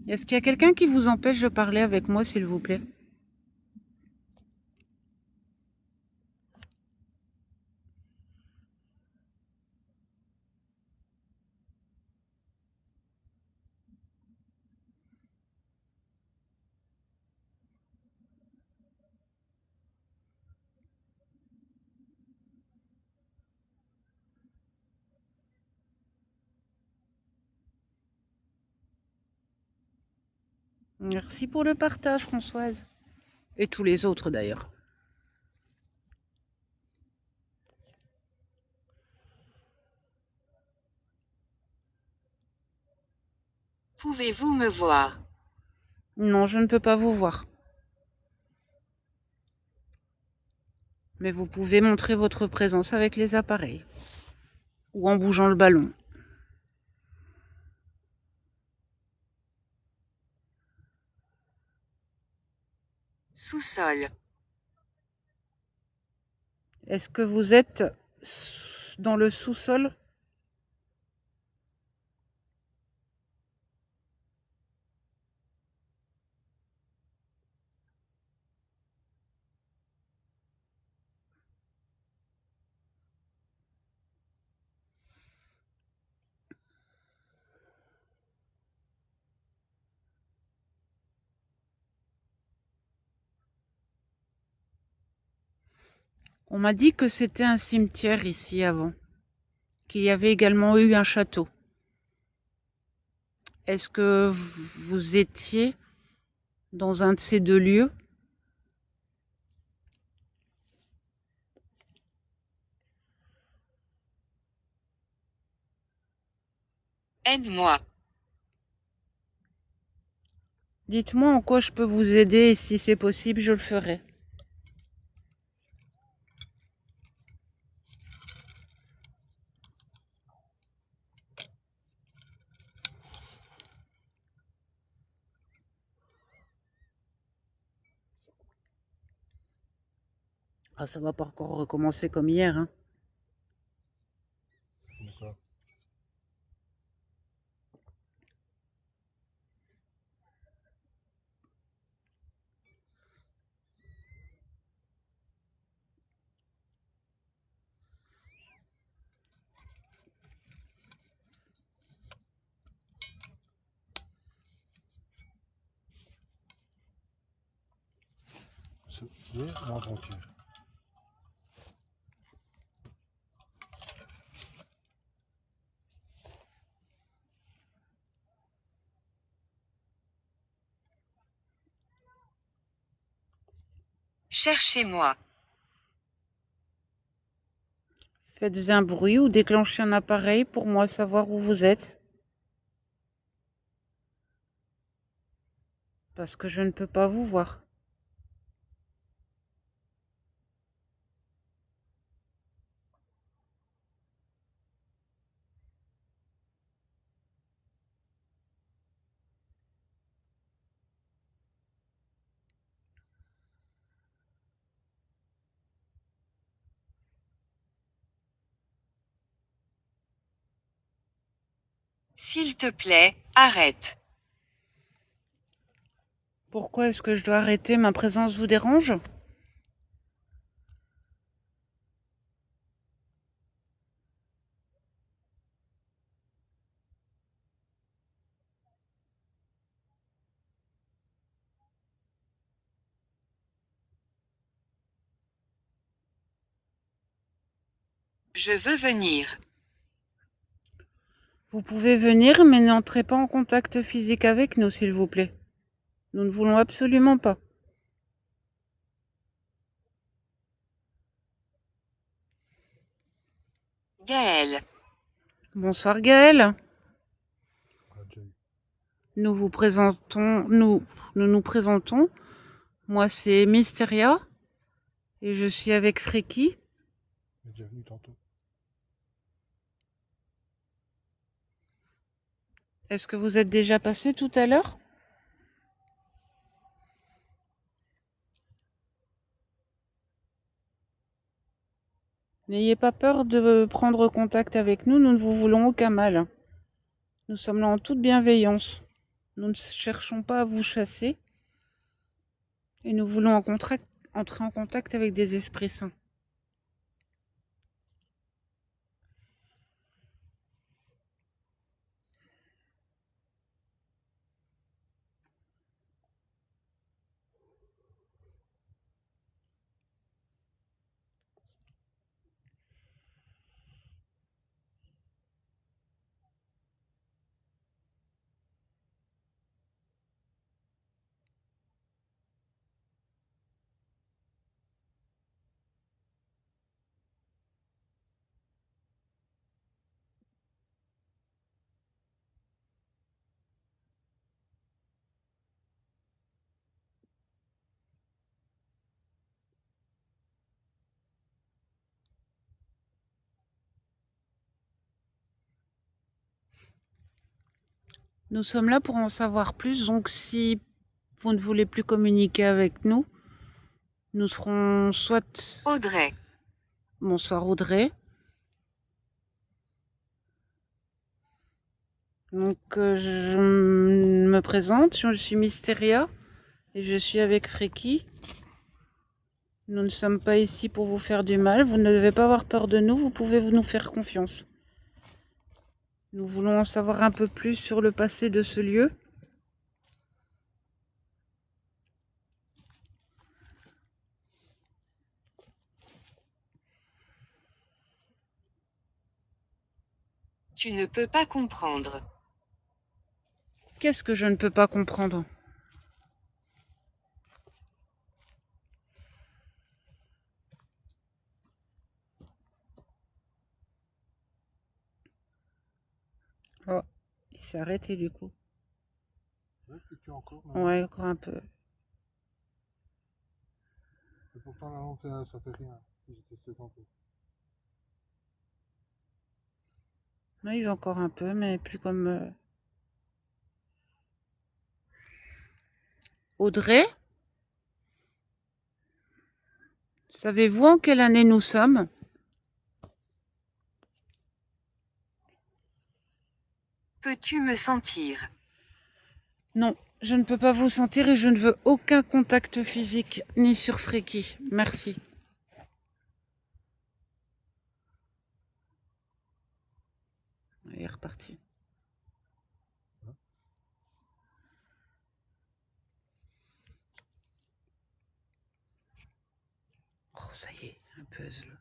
S1: Est-ce qu'il y a quelqu'un qui vous empêche de parler avec moi, s'il vous plaît? Merci pour le partage, Françoise. Et tous les autres, d'ailleurs.
S3: Pouvez-vous me voir?
S1: Non, je ne peux pas vous voir. Mais vous pouvez montrer votre présence avec les appareils. Ou en bougeant le ballon.
S3: Sous-sol.
S1: Est-ce que vous êtes dans le sous-sol? On m'a dit que c'était un cimetière ici avant, qu'il y avait également eu un château. Est-ce que vous étiez dans un de ces deux lieux?
S3: Aide-moi.
S1: Dites-moi en quoi je peux vous aider et si c'est possible, je le ferai. Ah, ça va pas encore recommencer comme hier, hein.
S2: D'accord. C'est bien, on continue.
S3: Cherchez-moi.
S1: Faites un bruit ou déclenchez un appareil pour moi savoir où vous êtes. Parce que je ne peux pas vous voir.
S3: S'il te plaît, arrête.
S1: Pourquoi est-ce que je dois arrêter? Ma présence vous dérange?
S3: Je veux venir.
S1: Vous pouvez venir, mais n'entrez pas en contact physique avec nous, s'il vous plaît. Nous ne voulons absolument pas.
S3: Gaël.
S1: Bonsoir Gaël.
S2: On l'a déjà eu.
S1: Nous nous présentons. Moi c'est Mysteria et je suis avec Freki.
S2: On est déjà venu tantôt.
S1: Est-ce que vous êtes déjà passé tout à l'heure? N'ayez pas peur de prendre contact avec nous, nous ne vous voulons aucun mal. Nous sommes là en toute bienveillance. Nous ne cherchons pas à vous chasser et nous voulons entrer en contact avec des esprits saints. Nous sommes là pour en savoir plus, donc si vous ne voulez plus communiquer avec nous, nous serons soit...
S3: Audrey.
S1: Bonsoir Audrey. Donc je me présente, je suis Mysteria et je suis avec Freaky. Nous ne sommes pas ici pour vous faire du mal, vous ne devez pas avoir peur de nous, vous pouvez nous faire confiance. Nous voulons en savoir un peu plus sur le passé de ce lieu.
S3: Tu ne peux pas comprendre.
S1: Qu'est-ce que je ne peux pas comprendre? Oh, il s'est arrêté du coup.
S2: Ouais, que tu as encore.
S1: Ouais, encore un peu.
S2: Et pourtant, la lampe, ça fait rien. J'étais secondé.
S1: Oui, il va encore un peu, mais plus comme... Audrey, savez-vous en quelle année nous sommes?
S3: Peux-tu me sentir?
S1: Non, je ne peux pas vous sentir et je ne veux aucun contact physique, ni sur Freaky. Merci. Il est reparti. Oh, ça y est, un puzzle.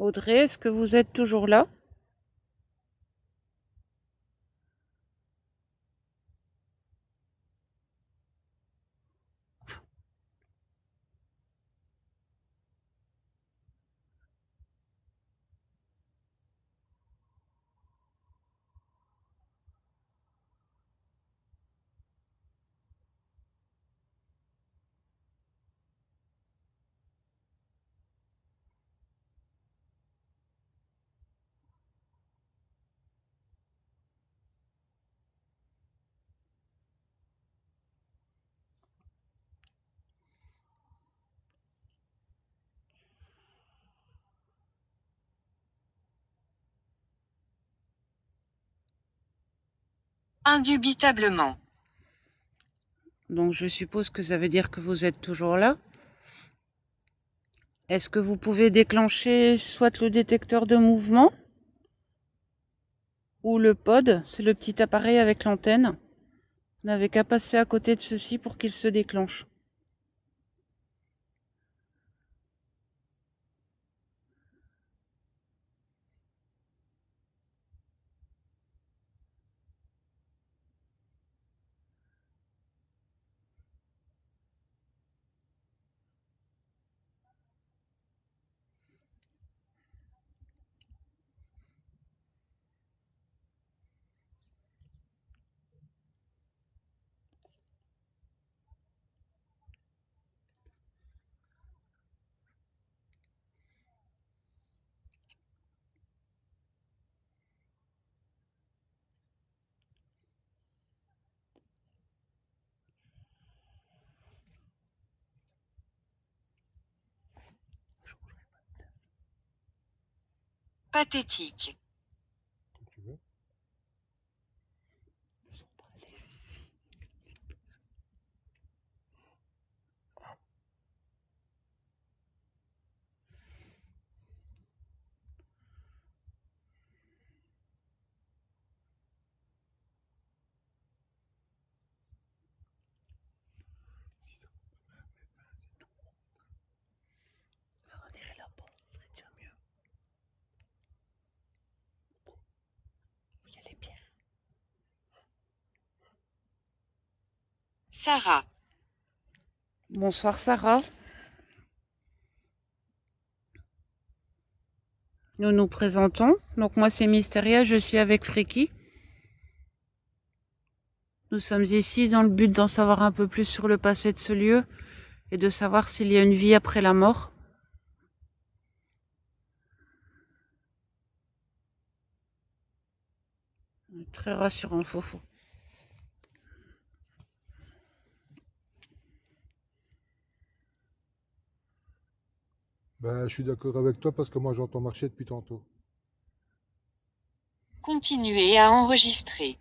S1: Audrey, est-ce que vous êtes toujours là?
S3: Indubitablement.
S1: Donc je suppose que ça veut dire que vous êtes toujours là. Est-ce que vous pouvez déclencher soit le détecteur de mouvement ou le pod, c'est le petit appareil avec l'antenne. Vous n'avez qu'à passer à côté de ceci pour qu'il se déclenche.
S3: Pathétique.
S2: Comme tu veux.
S1: On dirait la porte, ce serait déjà mieux. Il y a les pierres.
S3: Sarah.
S1: Bonsoir Sarah. Nous nous présentons. Donc moi c'est Mysteria, je suis avec Friki. Nous sommes ici dans le but d'en savoir un peu plus sur le passé de ce lieu et de savoir s'il y a une vie après la mort. Très rassurant, Fofo.
S2: Bah, je suis d'accord avec toi parce que moi j'entends marcher depuis tantôt.
S3: Continuez à enregistrer.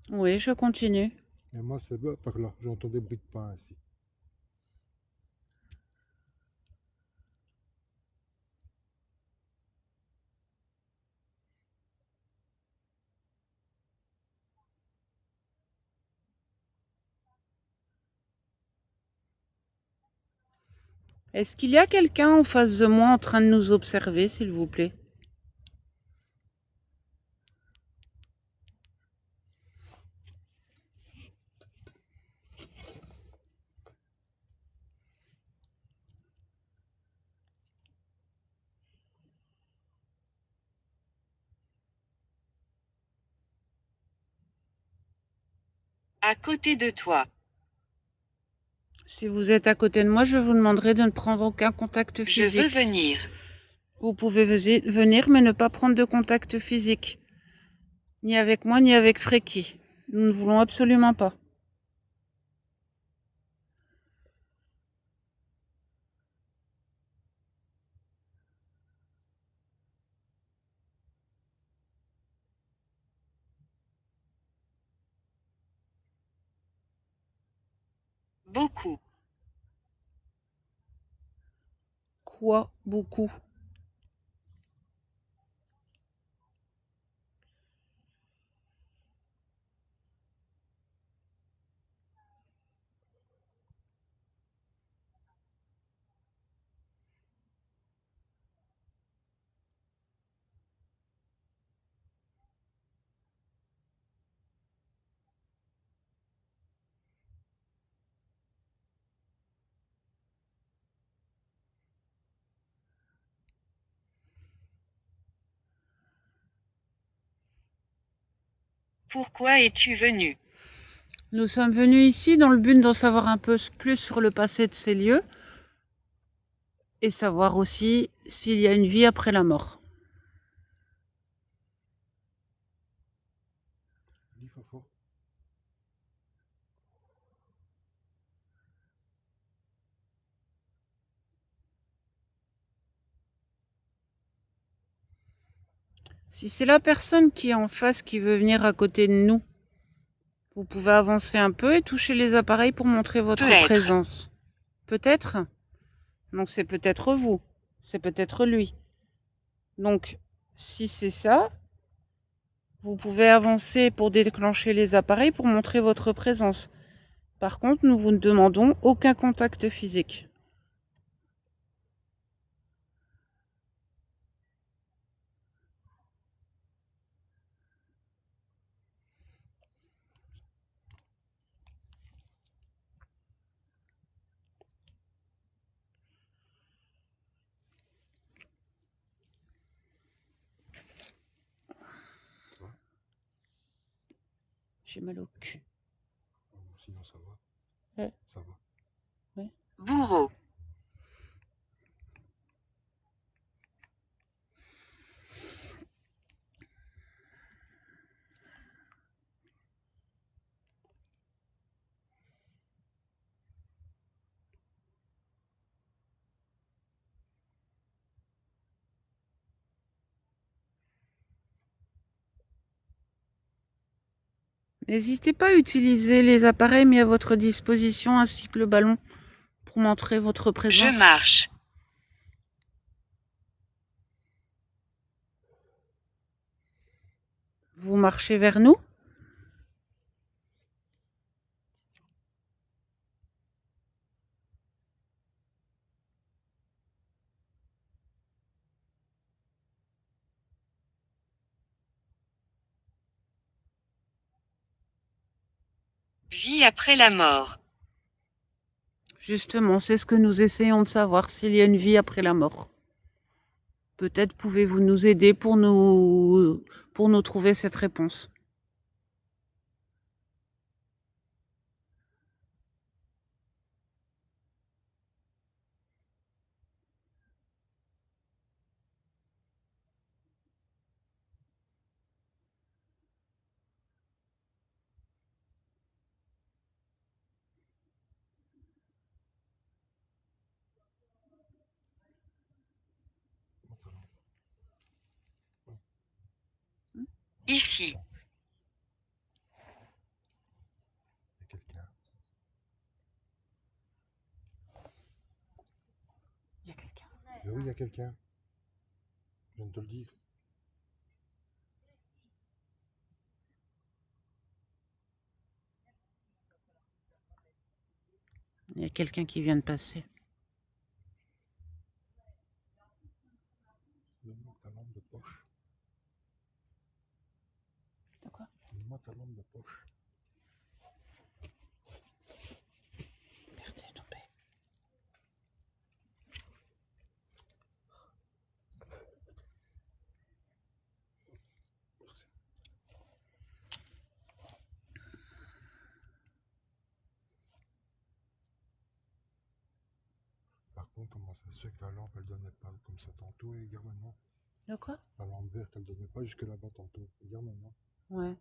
S1: Oui, je continue.
S2: Et moi c'est par là, j'entends des bruits de pas ainsi.
S1: Est-ce qu'il y a quelqu'un en face de moi en train de nous observer, s'il vous plaît?
S3: À côté de toi.
S1: Si vous êtes à côté de moi, je vous demanderai de ne prendre aucun contact
S3: Je veux
S1: physique.
S3: venir.
S1: Vous pouvez venir, mais ne pas prendre de contact physique. Ni avec moi, ni avec Freki. Nous ne voulons absolument pas.
S3: Beaucoup.
S1: Quoi, beaucoup?
S3: Pourquoi es-tu venu?
S1: Nous sommes venus ici dans le but d'en savoir un peu plus sur le passé de ces lieux et savoir aussi s'il y a une vie après la mort.
S2: Dis Fafo.
S1: Si c'est la personne qui est en face qui veut venir à côté de nous, vous pouvez avancer un peu et toucher les appareils pour montrer votre
S3: Peut-être.
S1: présence. Peut-être. Donc c'est peut-être vous. C'est peut-être lui. Donc, si c'est ça, vous pouvez avancer pour déclencher les appareils pour montrer votre présence. Par contre, nous vous demandons aucun contact physique.
S2: Ça va?
S1: J'ai mal au cul.
S2: Sinon ça va.
S1: Ouais.
S2: Ça va.
S3: Bourreau.
S1: N'hésitez pas à utiliser les appareils mis à votre disposition ainsi que le ballon pour montrer votre
S3: Je
S1: présence.
S3: marche.
S1: Vous marchez vers nous?
S3: Vie après la mort.
S1: Justement, c'est ce que nous essayons de savoir, s'il y a une vie après la mort. Peut-être pouvez-vous nous aider pour nous trouver cette réponse.
S3: Ici.
S2: Il y a quelqu'un.
S1: Il y a quelqu'un.
S2: Mais oui, il y a quelqu'un. Je viens de te le dire.
S1: Il y a quelqu'un qui vient de passer.
S2: Donne-moi ta lampe de poche.
S1: De quoi?
S2: Donne-moi ta lampe de poche.
S1: Merde, elle est tombée.
S2: Par contre, comment ça se fait que la lampe, elle donnait pas comme ça tantôt et regarde maintenant.
S1: De quoi?
S2: La lampe verte, elle donnait pas jusque là-bas tantôt. Regarde maintenant.
S1: Ouais.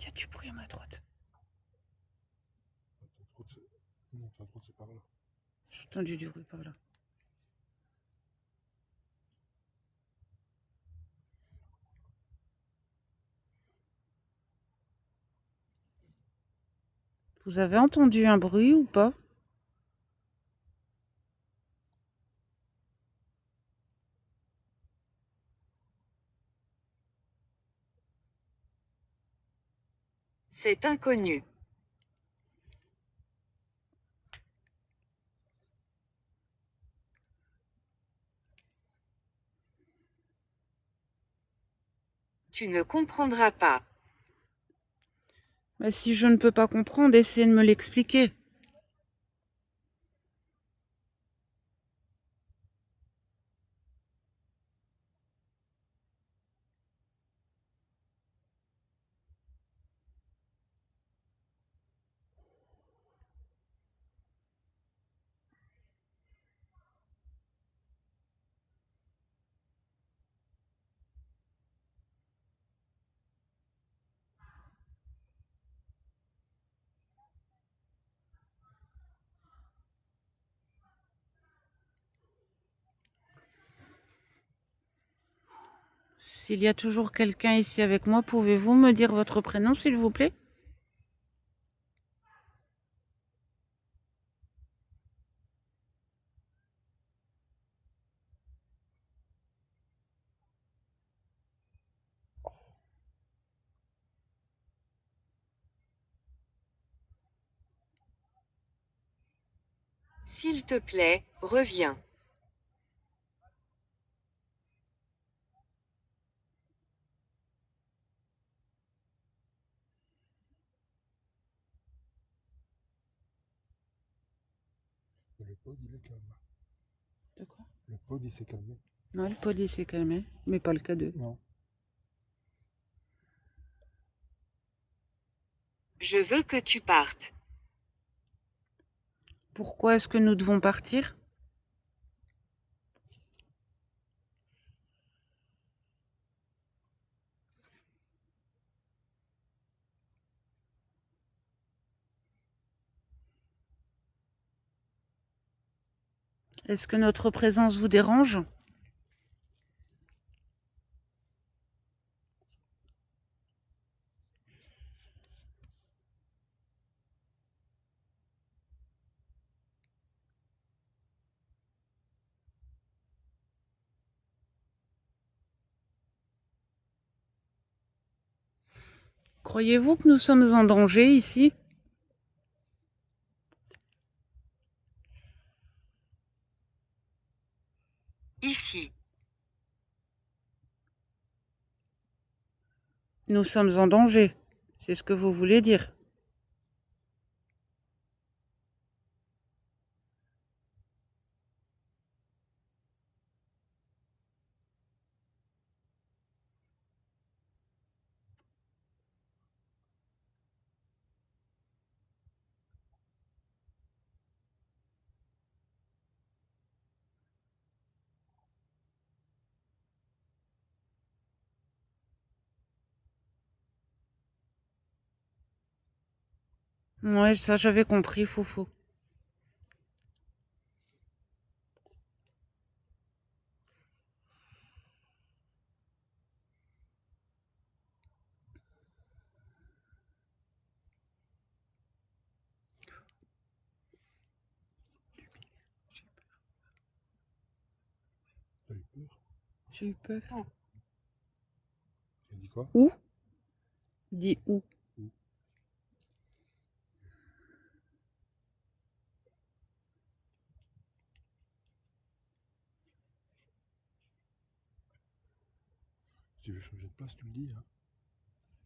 S1: Il y a du bruit à ma droite.
S2: Non, ta droite, c'est par là.
S1: J'ai entendu du bruit par là. Vous avez entendu un bruit ou pas?
S3: C'est inconnu. Tu ne comprendras pas.
S1: Mais si je ne peux pas comprendre, essayez de me l'expliquer. S'il y a toujours quelqu'un ici avec moi, pouvez-vous me dire votre prénom, s'il vous plaît?
S3: S'il te plaît, reviens.
S2: Et le pod, il est calme.
S1: De quoi?
S2: Le pod, il s'est calmé.
S1: Non, le poli s'est calmé, mais pas le cas d'eux.
S2: Non.
S3: Je veux que tu partes.
S1: Pourquoi est-ce que nous devons partir? Est-ce que notre présence vous dérange? Croyez-vous que nous sommes en danger ici?
S3: Ici.
S1: Nous sommes en danger. C'est ce que vous voulez dire. Ouais, ça j'avais compris, Foufou.
S2: T'as eu peur?
S1: J'ai eu peur.
S2: Tu as dit quoi?
S1: Où? Dis où?
S2: Où? Si tu veux changer de place, tu le dis. Hein.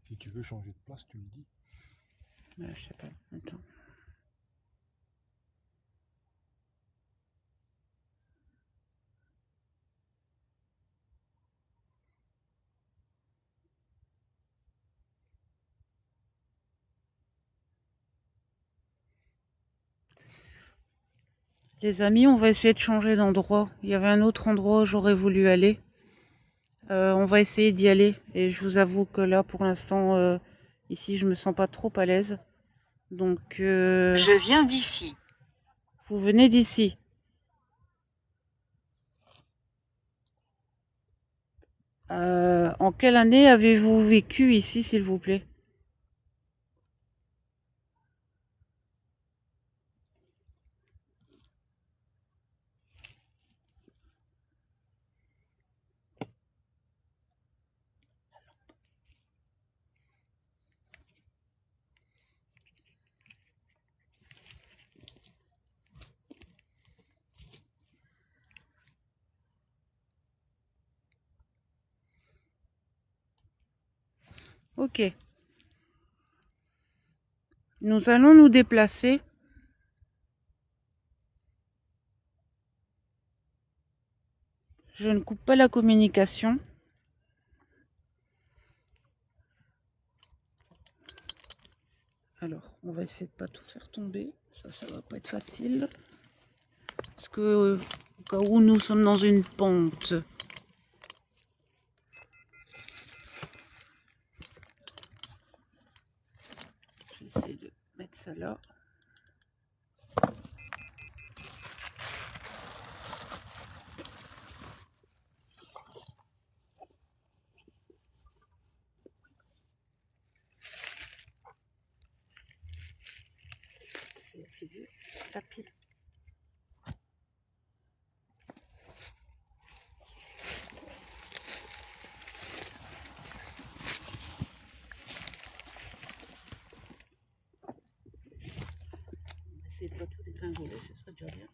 S2: Si tu veux changer de place, tu le dis.
S1: Je sais pas. Attends. Les amis, on va essayer de changer d'endroit. Il y avait un autre endroit où j'aurais voulu aller. On va essayer d'y aller. Et je vous avoue que là, pour l'instant, ici, je me sens pas trop à l'aise. Donc,
S3: Je viens d'ici.
S1: vous venez d'ici. En quelle année avez-vous vécu ici, s'il vous plaît? Ok. Nous allons nous déplacer. Je ne coupe pas la communication. Alors, on va essayer de pas tout faire tomber. Ça va pas être facile. Parce que, au cas où nous sommes dans une pente. Je vais essayer de mettre ça là. C'est du tapis. Essayer de pas tout dégringoler, ce serait déjà bien.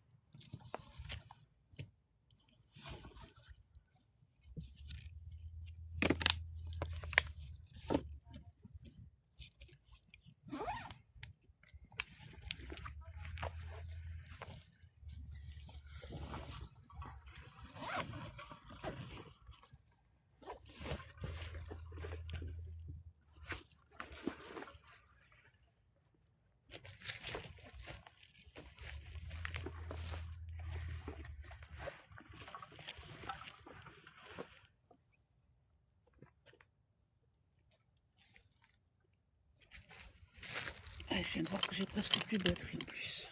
S1: Ouais, je viens de voir que j'ai presque plus de batterie en plus.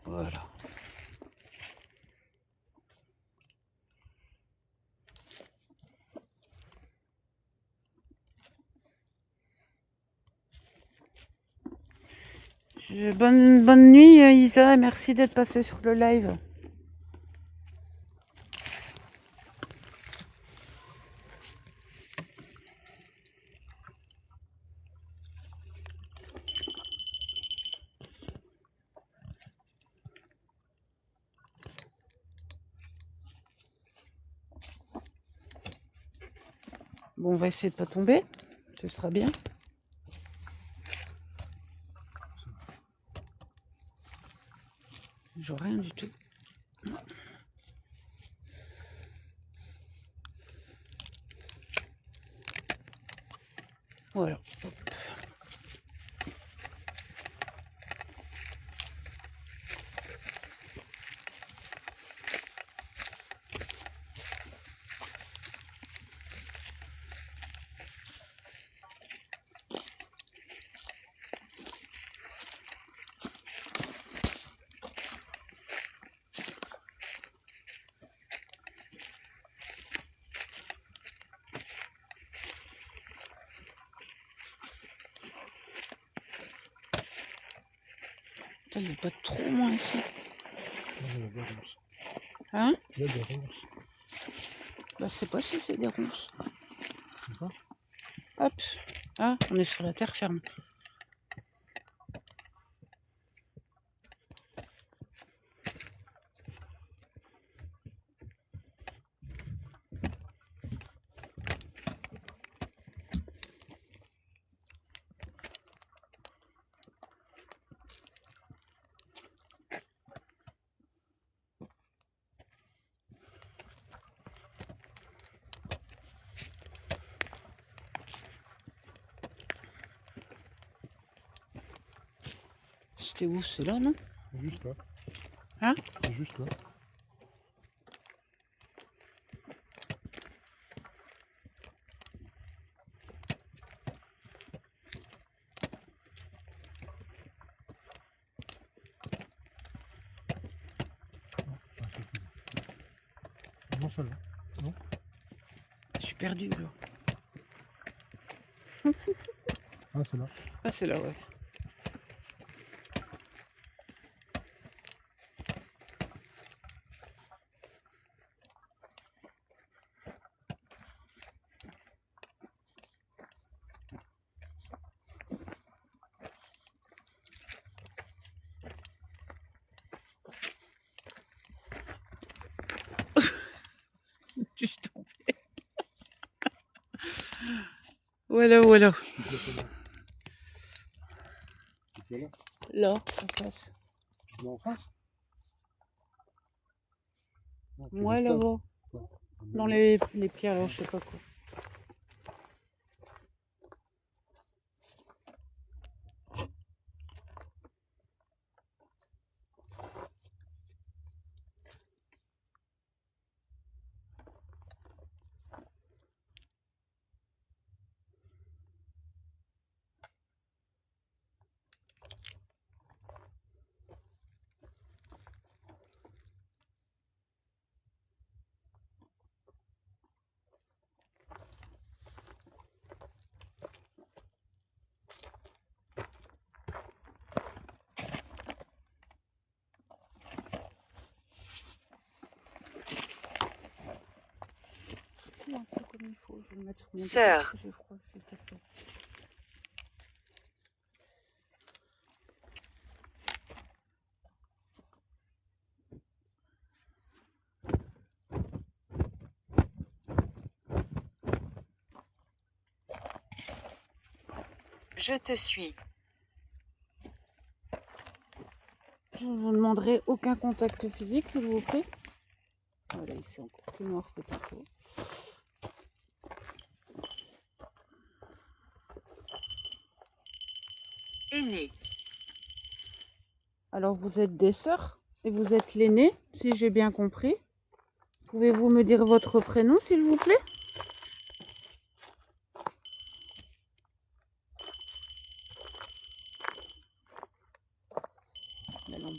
S1: Voilà. Bonne nuit Isa, et merci d'être passée sur le live. Bon, on va essayer de pas tomber, ce sera bien. Je vois rien du tout. Voilà. Hop. Il n'y a pas trop moins ici.
S2: Il y a des ronces.
S1: Hein?
S2: Il y a des ronces.
S1: Bah, je sais pas si c'est des ronces.
S2: C'est ça?
S1: Hop. Ah, on est sur la terre ferme. C'était où? C'est là, non?
S2: C'est juste là.
S1: Hein?
S2: C'est juste là. Non, celle-là. Non?
S1: Je suis perdue, là.
S2: Ah, c'est là.
S1: Ah, c'est là, ouais. Juste tombé. Voilà, voilà.
S2: C'est là.
S1: Là, en face.
S2: Tu te mets en face? Non, tu
S1: Moi,
S2: restes
S1: là-bas.
S2: là.
S1: Dans les pierres, là, je sais pas quoi. Un peu comme il faut, je vais le mettre sur mon dos
S3: Sœur.
S1: parce que j'ai froid, s'il te plaît.
S3: Je te suis.
S1: Je ne vous demanderai aucun contact physique, s'il vous plaît. Voilà, il fait encore plus noir que tantôt.
S3: Aîné.
S1: Alors, vous êtes des sœurs et vous êtes l'aînée, si j'ai bien compris. Pouvez-vous me dire votre prénom, s'il vous plaît?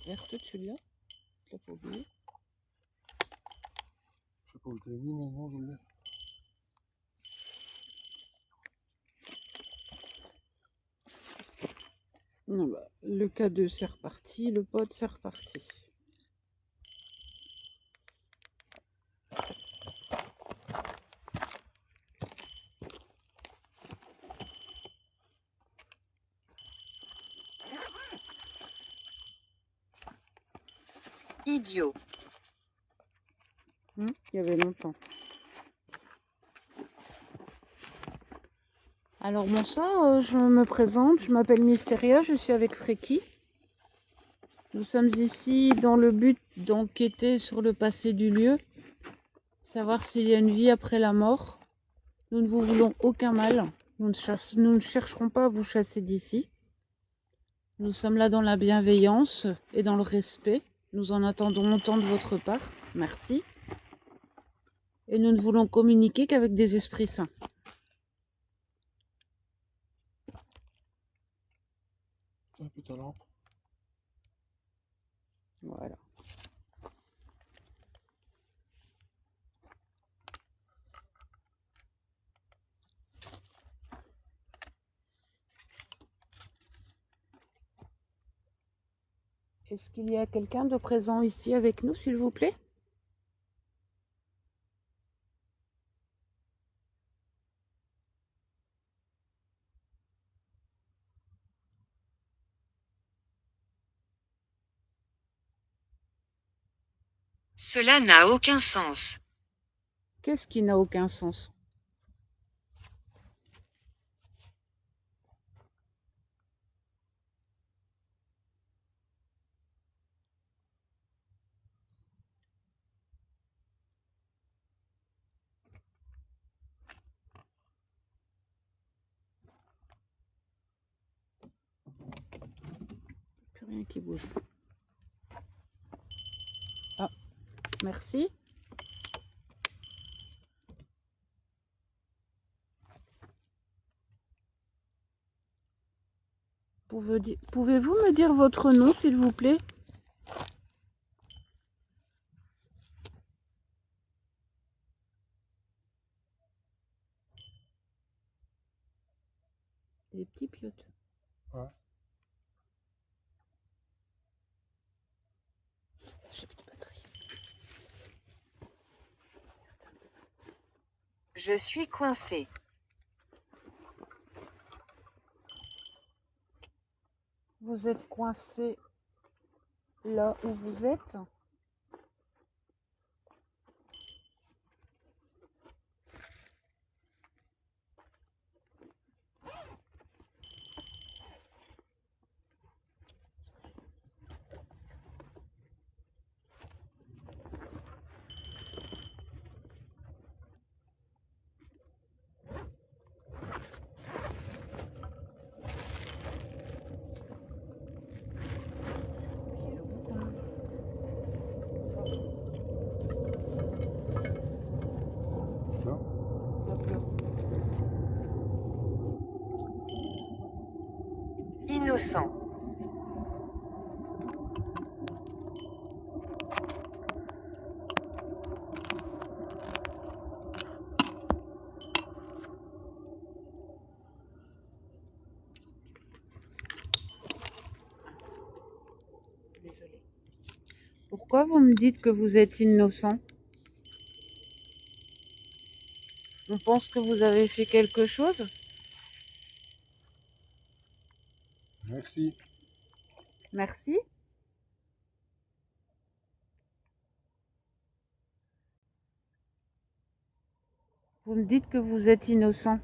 S1: verte, tu l'as? Tu l'as pas oublié?
S2: Je sais pas où je l'ai mis, mais non, je l'ai.
S1: Non, bah, le K2 c'est reparti, le pod c'est reparti.
S3: Idiot.
S1: Il y avait longtemps. Alors bonsoir, je me présente, je m'appelle Mysteria, je suis avec Freki. Nous sommes ici dans le but d'enquêter sur le passé du lieu, savoir s'il y a une vie après la mort. Nous ne vous voulons aucun mal, nous ne chercherons pas à vous chasser d'ici. Nous sommes là dans la bienveillance et dans le respect. Nous en attendons autant de votre part, merci. Et nous ne voulons communiquer qu'avec des esprits saints.
S2: Un peu ta lampe.
S1: Voilà. Est-ce qu'il y a quelqu'un de présent ici avec nous, s'il vous plaît?
S3: Cela n'a aucun sens.
S1: Qu'est-ce qui n'a aucun sens? Plus rien qui bouge. Ah, merci. Pouvez-vous me dire votre nom, s'il vous plaît? Des petits piottes.
S2: Ouais.
S1: J'ai plus de batterie.
S3: Je suis coincé.
S1: Vous êtes coincé là où vous êtes?
S2: Là.
S3: Innocent.
S1: Pourquoi vous me dites que vous êtes innocent? On pense que vous avez fait quelque chose?
S2: Merci.
S1: Merci. Vous me dites que vous êtes innocent.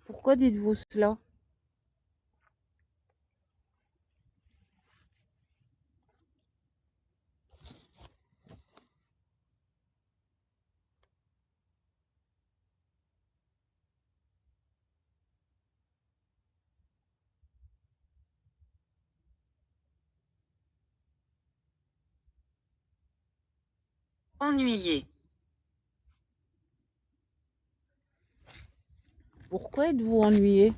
S1: Pourquoi dites-vous cela?
S3: Ennuyé.
S1: Pourquoi êtes-vous ennuyé?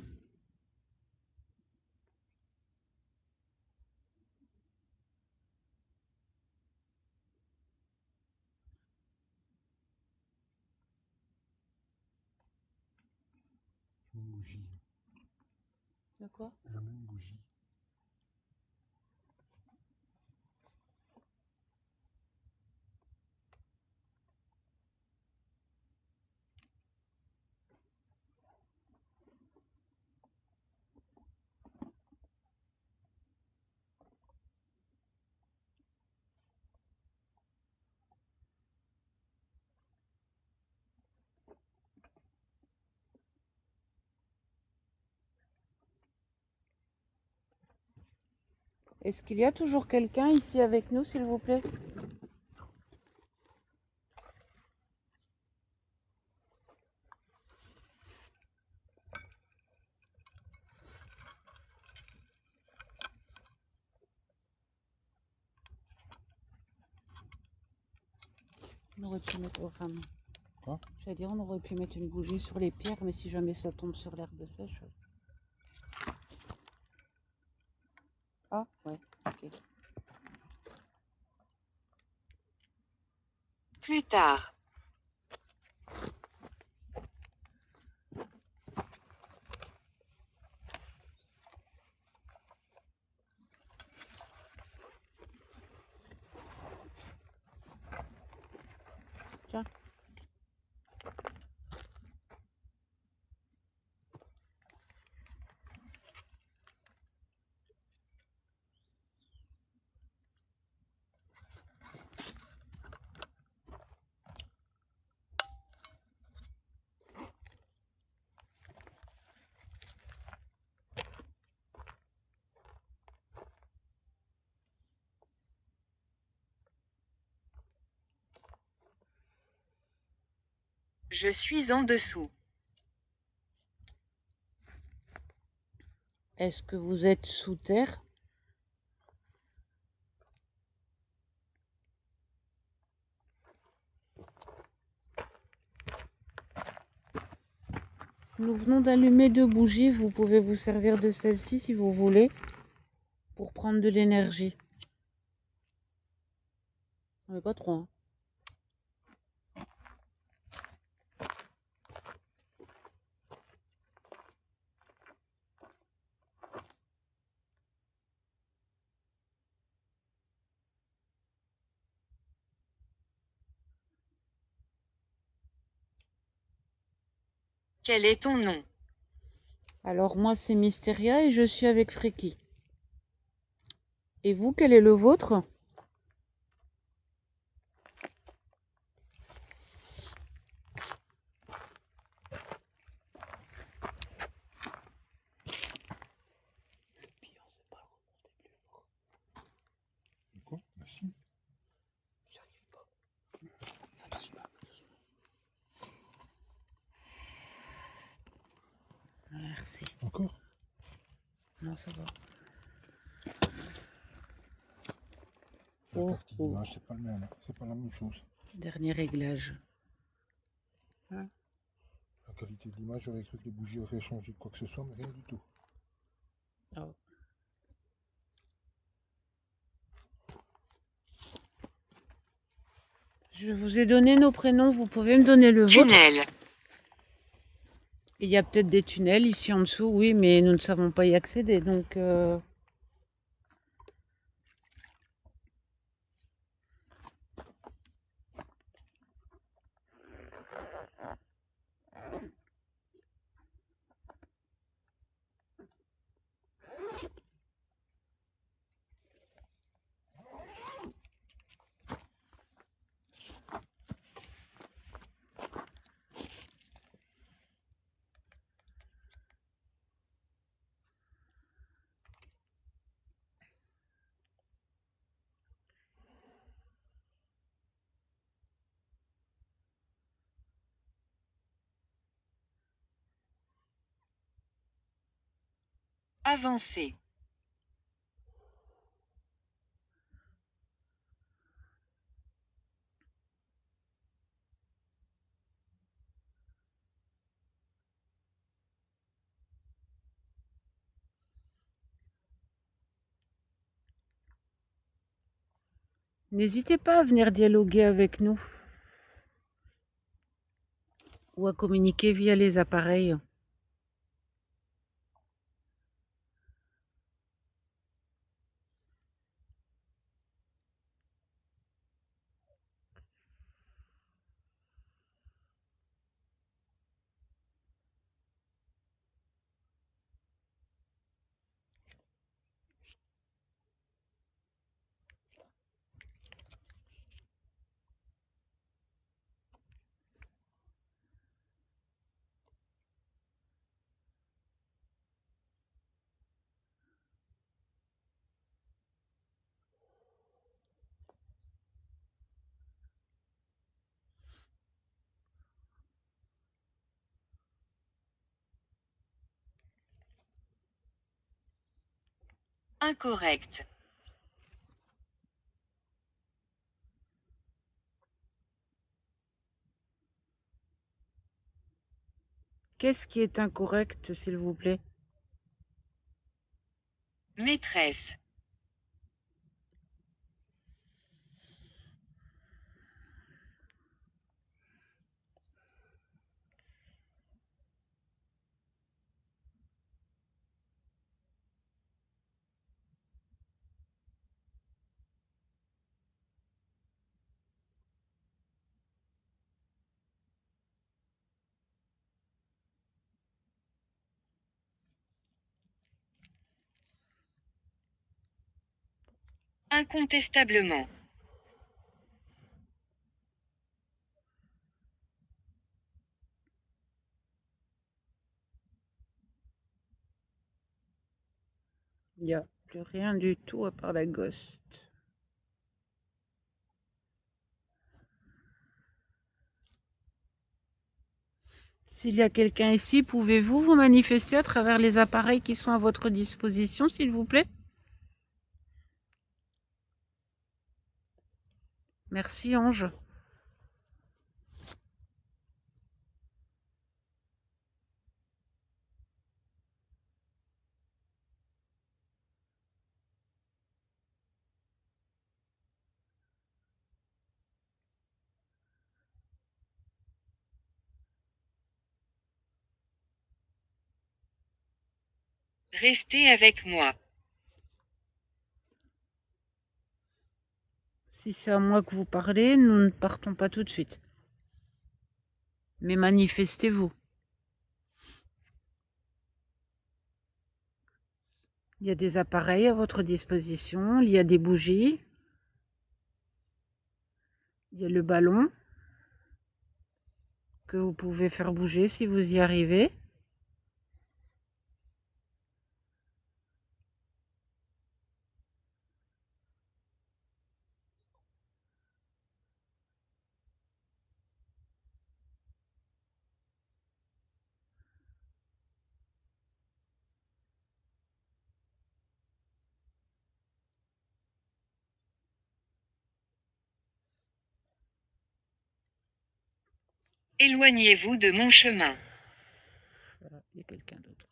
S2: une bougie.
S1: D'accord.
S2: Jamais une bougie.
S1: Est-ce qu'il y a toujours quelqu'un ici avec nous, s'il vous plaît? On aurait pu mettre, enfin,
S2: Quoi?
S1: j'allais dire, on aurait pu mettre une bougie sur les pierres, mais si jamais ça tombe sur l'herbe sèche. Ah, ouais, ok.
S3: Plus tard.
S1: Tiens.
S3: Je suis en dessous.
S1: Est-ce que vous êtes sous terre? Nous venons d'allumer 2 bougies. Vous pouvez vous servir de celle-ci si vous voulez pour prendre de l'énergie. Mais pas trop, hein.
S3: Quel est ton nom?
S1: Alors moi c'est Mysteria et je suis avec Freki. Et vous, quel est le vôtre?
S2: Quoi? Bah si.
S1: J'arrive pas. Va doucement. Merci.
S2: Encore?
S1: Non, ça va.
S2: La
S1: Oh,
S2: qualité
S1: oh.
S2: d'image, c'est pas le même, hein. C'est pas la même chose.
S1: Dernier réglage.
S2: La qualité de l'image, j'aurais cru que les bougies auraient changé quoi que ce soit, mais rien du tout.
S1: Oh. Je vous ai donné nos prénoms, vous pouvez me donner le vôtre.
S3: Tunnel.
S1: Il y a peut-être des tunnels ici en dessous, oui, mais nous ne savons pas y accéder, donc...
S3: Avancer.
S1: N'hésitez pas à venir dialoguer avec nous. Ou à communiquer via les appareils.
S3: Incorrect.
S1: Qu'est-ce qui est incorrect, s'il vous plaît?
S3: Maîtresse. Incontestablement.
S1: Il n'y a plus rien du tout à part la ghost. S'il y a quelqu'un ici, pouvez-vous vous manifester à travers les appareils qui sont à votre disposition, s'il vous plaît? Merci, Ange.
S3: Restez avec moi.
S1: Si c'est à moi que vous parlez, nous ne partons pas tout de suite. Mais manifestez-vous. Il y a des appareils à votre disposition, il y a des bougies, il y a le ballon que vous pouvez faire bouger si vous y arrivez.
S3: Éloignez-vous de mon chemin.
S1: Voilà, il y a quelqu'un d'autre.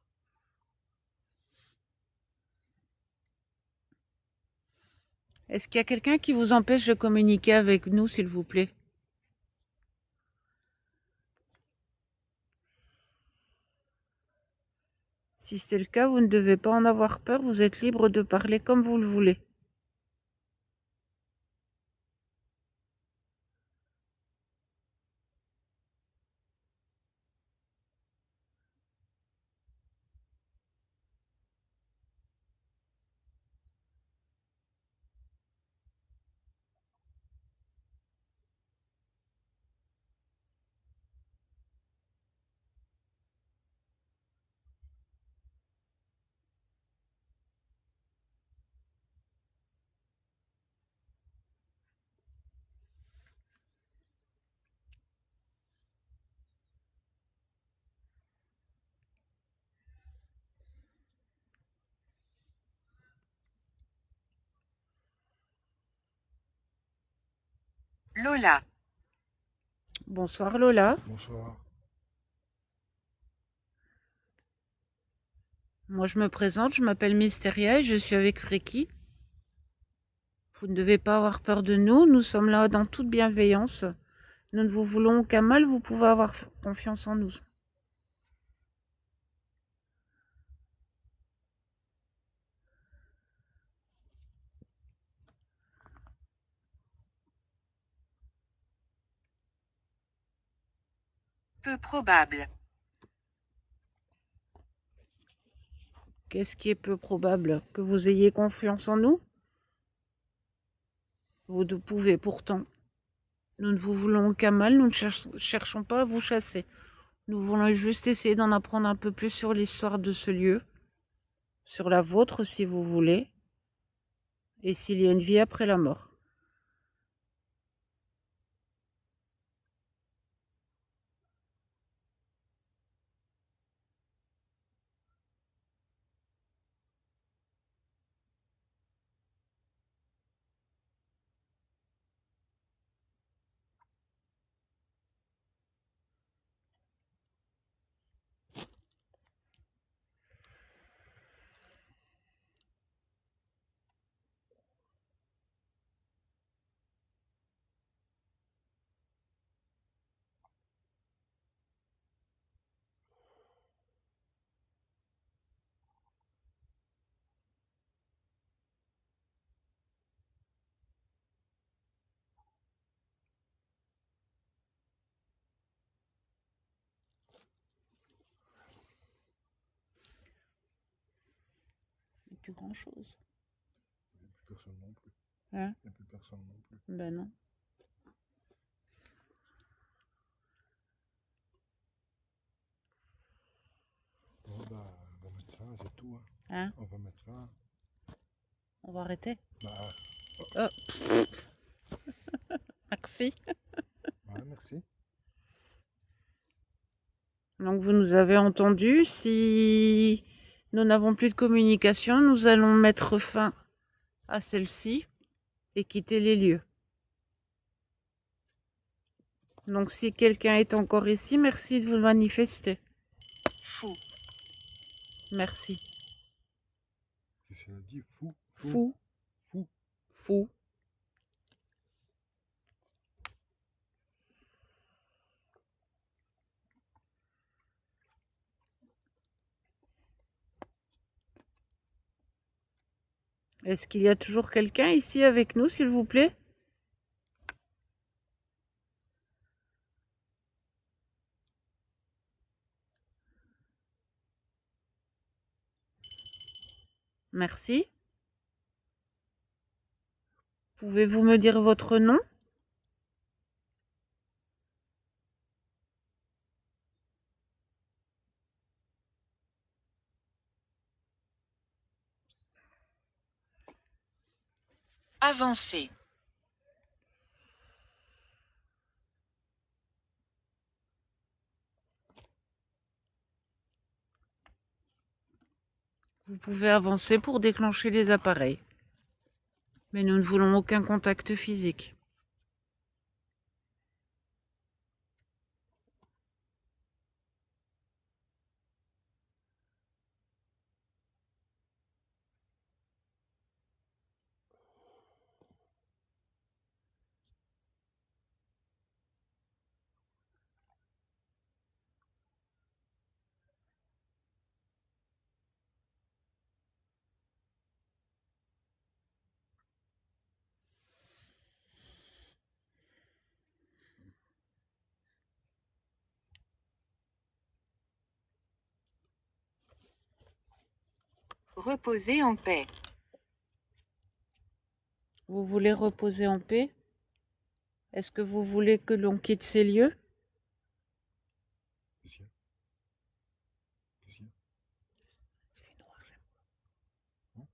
S1: Est-ce qu'il y a quelqu'un qui vous empêche de communiquer avec nous, s'il vous plaît? Si c'est le cas, vous ne devez pas en avoir peur, vous êtes libre de parler comme vous le voulez.
S3: Lola.
S1: Bonsoir Lola.
S2: Bonsoir.
S1: Moi je me présente, je m'appelle Mysteria et je suis avec Freki. Vous ne devez pas avoir peur de nous, nous sommes là dans toute bienveillance. Nous ne vous voulons aucun mal, vous pouvez avoir confiance en nous.
S3: Peu probable.
S1: Qu'est-ce qui est peu probable? Que vous ayez confiance en nous? Vous pouvez pourtant. Nous ne vous voulons aucun mal, nous ne cherchons pas à vous chasser. Nous voulons juste essayer d'en apprendre un peu plus sur l'histoire de ce lieu, sur la vôtre si vous voulez, et s'il y a une vie après la mort. plus grand-chose.
S2: Il n'y a plus personne non plus.
S1: Hein?
S2: Il n'y a plus personne non plus.
S1: Ben non.
S2: Bon, bah, on va mettre ça, c'est tout. Hein.
S1: Hein?
S2: On va mettre ça.
S1: On va arrêter.
S2: Bah,
S1: Oh. Merci.
S2: ouais, merci.
S1: Donc vous nous avez entendu. Si nous n'avons plus de communication, nous allons mettre fin à celle-ci et quitter les lieux. Donc si quelqu'un est encore ici, merci de vous manifester.
S3: Fou.
S1: Merci.
S2: Qu'est-ce qu'elle a dit? Fou.
S1: Fou.
S2: Fou.
S1: Fou. Est-ce qu'il y a toujours quelqu'un ici avec nous, s'il vous plaît? Merci. Pouvez-vous me dire votre nom?
S3: Avancer.
S1: Vous pouvez avancer pour déclencher les appareils. Mais nous ne voulons aucun contact physique.
S3: Reposer en paix.
S1: Vous voulez reposer en paix? Est-ce que vous voulez que l'on quitte ces lieux?
S2: Qu'est-ce qu'il y a? Qu'est-ce qu'il y a?
S1: Il fait noir, j'aime.
S2: Hein?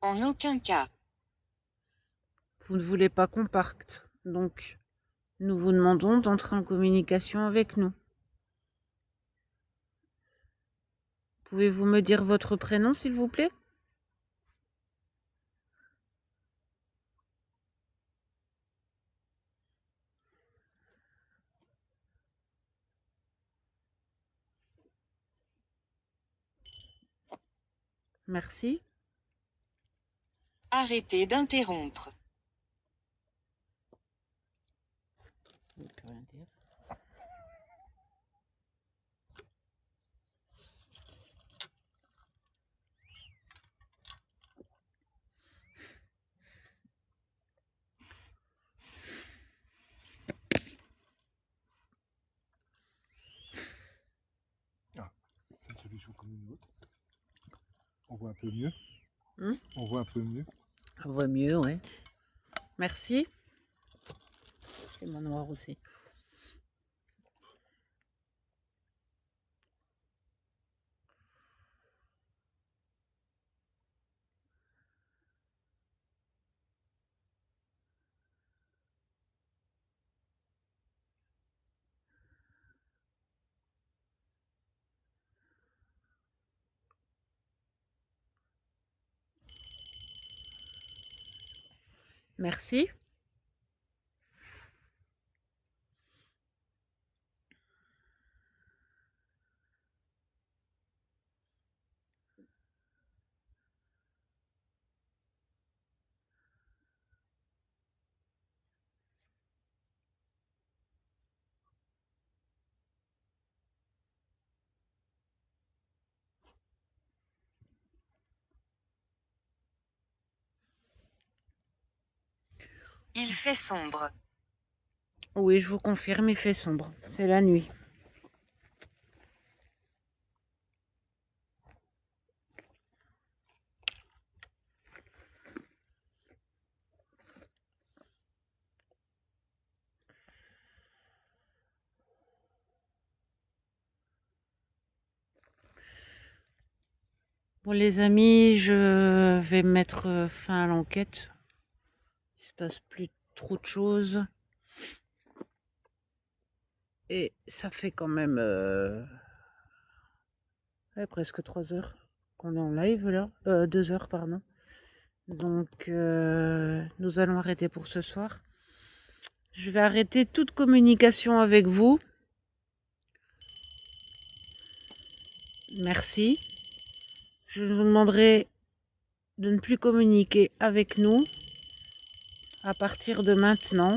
S3: En aucun cas.
S1: Vous ne voulez pas qu'on parte, donc nous vous demandons d'entrer en communication avec nous. Pouvez-vous me dire votre prénom, s'il vous plaît? Merci.
S3: Arrêtez d'interrompre.
S1: Je ne peux rien dire.
S2: C'est une solution comme une autre. On voit un peu mieux.
S1: Hmm?
S2: On voit un peu mieux.
S1: Ça va mieux, ouais. Merci. C'est mon noir aussi. Merci.
S3: Il fait sombre.
S1: Oui, je vous confirme, il fait sombre. C'est la nuit. Bon, les amis, je vais mettre fin à l'enquête. Il se passe plus trop de choses. Et ça fait quand même presque 3 heures qu'on est en live là. 2 heures, pardon. Donc, nous allons arrêter pour ce soir. Je vais arrêter toute communication avec vous. Merci. Je vous demanderai de ne plus communiquer avec nous à partir de maintenant.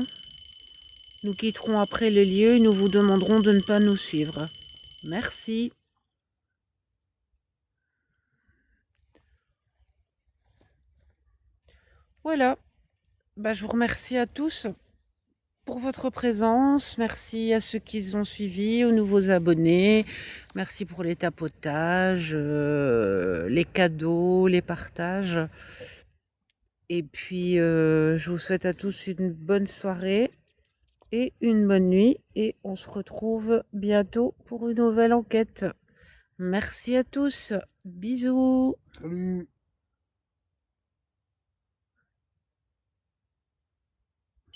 S1: Nous quitterons après les lieux et nous vous demanderons de ne pas nous suivre. Merci. Voilà. Je vous remercie à tous pour votre présence. Merci à ceux qui ont suivi, aux nouveaux abonnés. Merci pour les tapotages, les cadeaux, les partages. Et puis, je vous souhaite à tous une bonne soirée et une bonne nuit. Et on se retrouve bientôt pour une nouvelle enquête. Merci à tous. Bisous.
S2: Salut!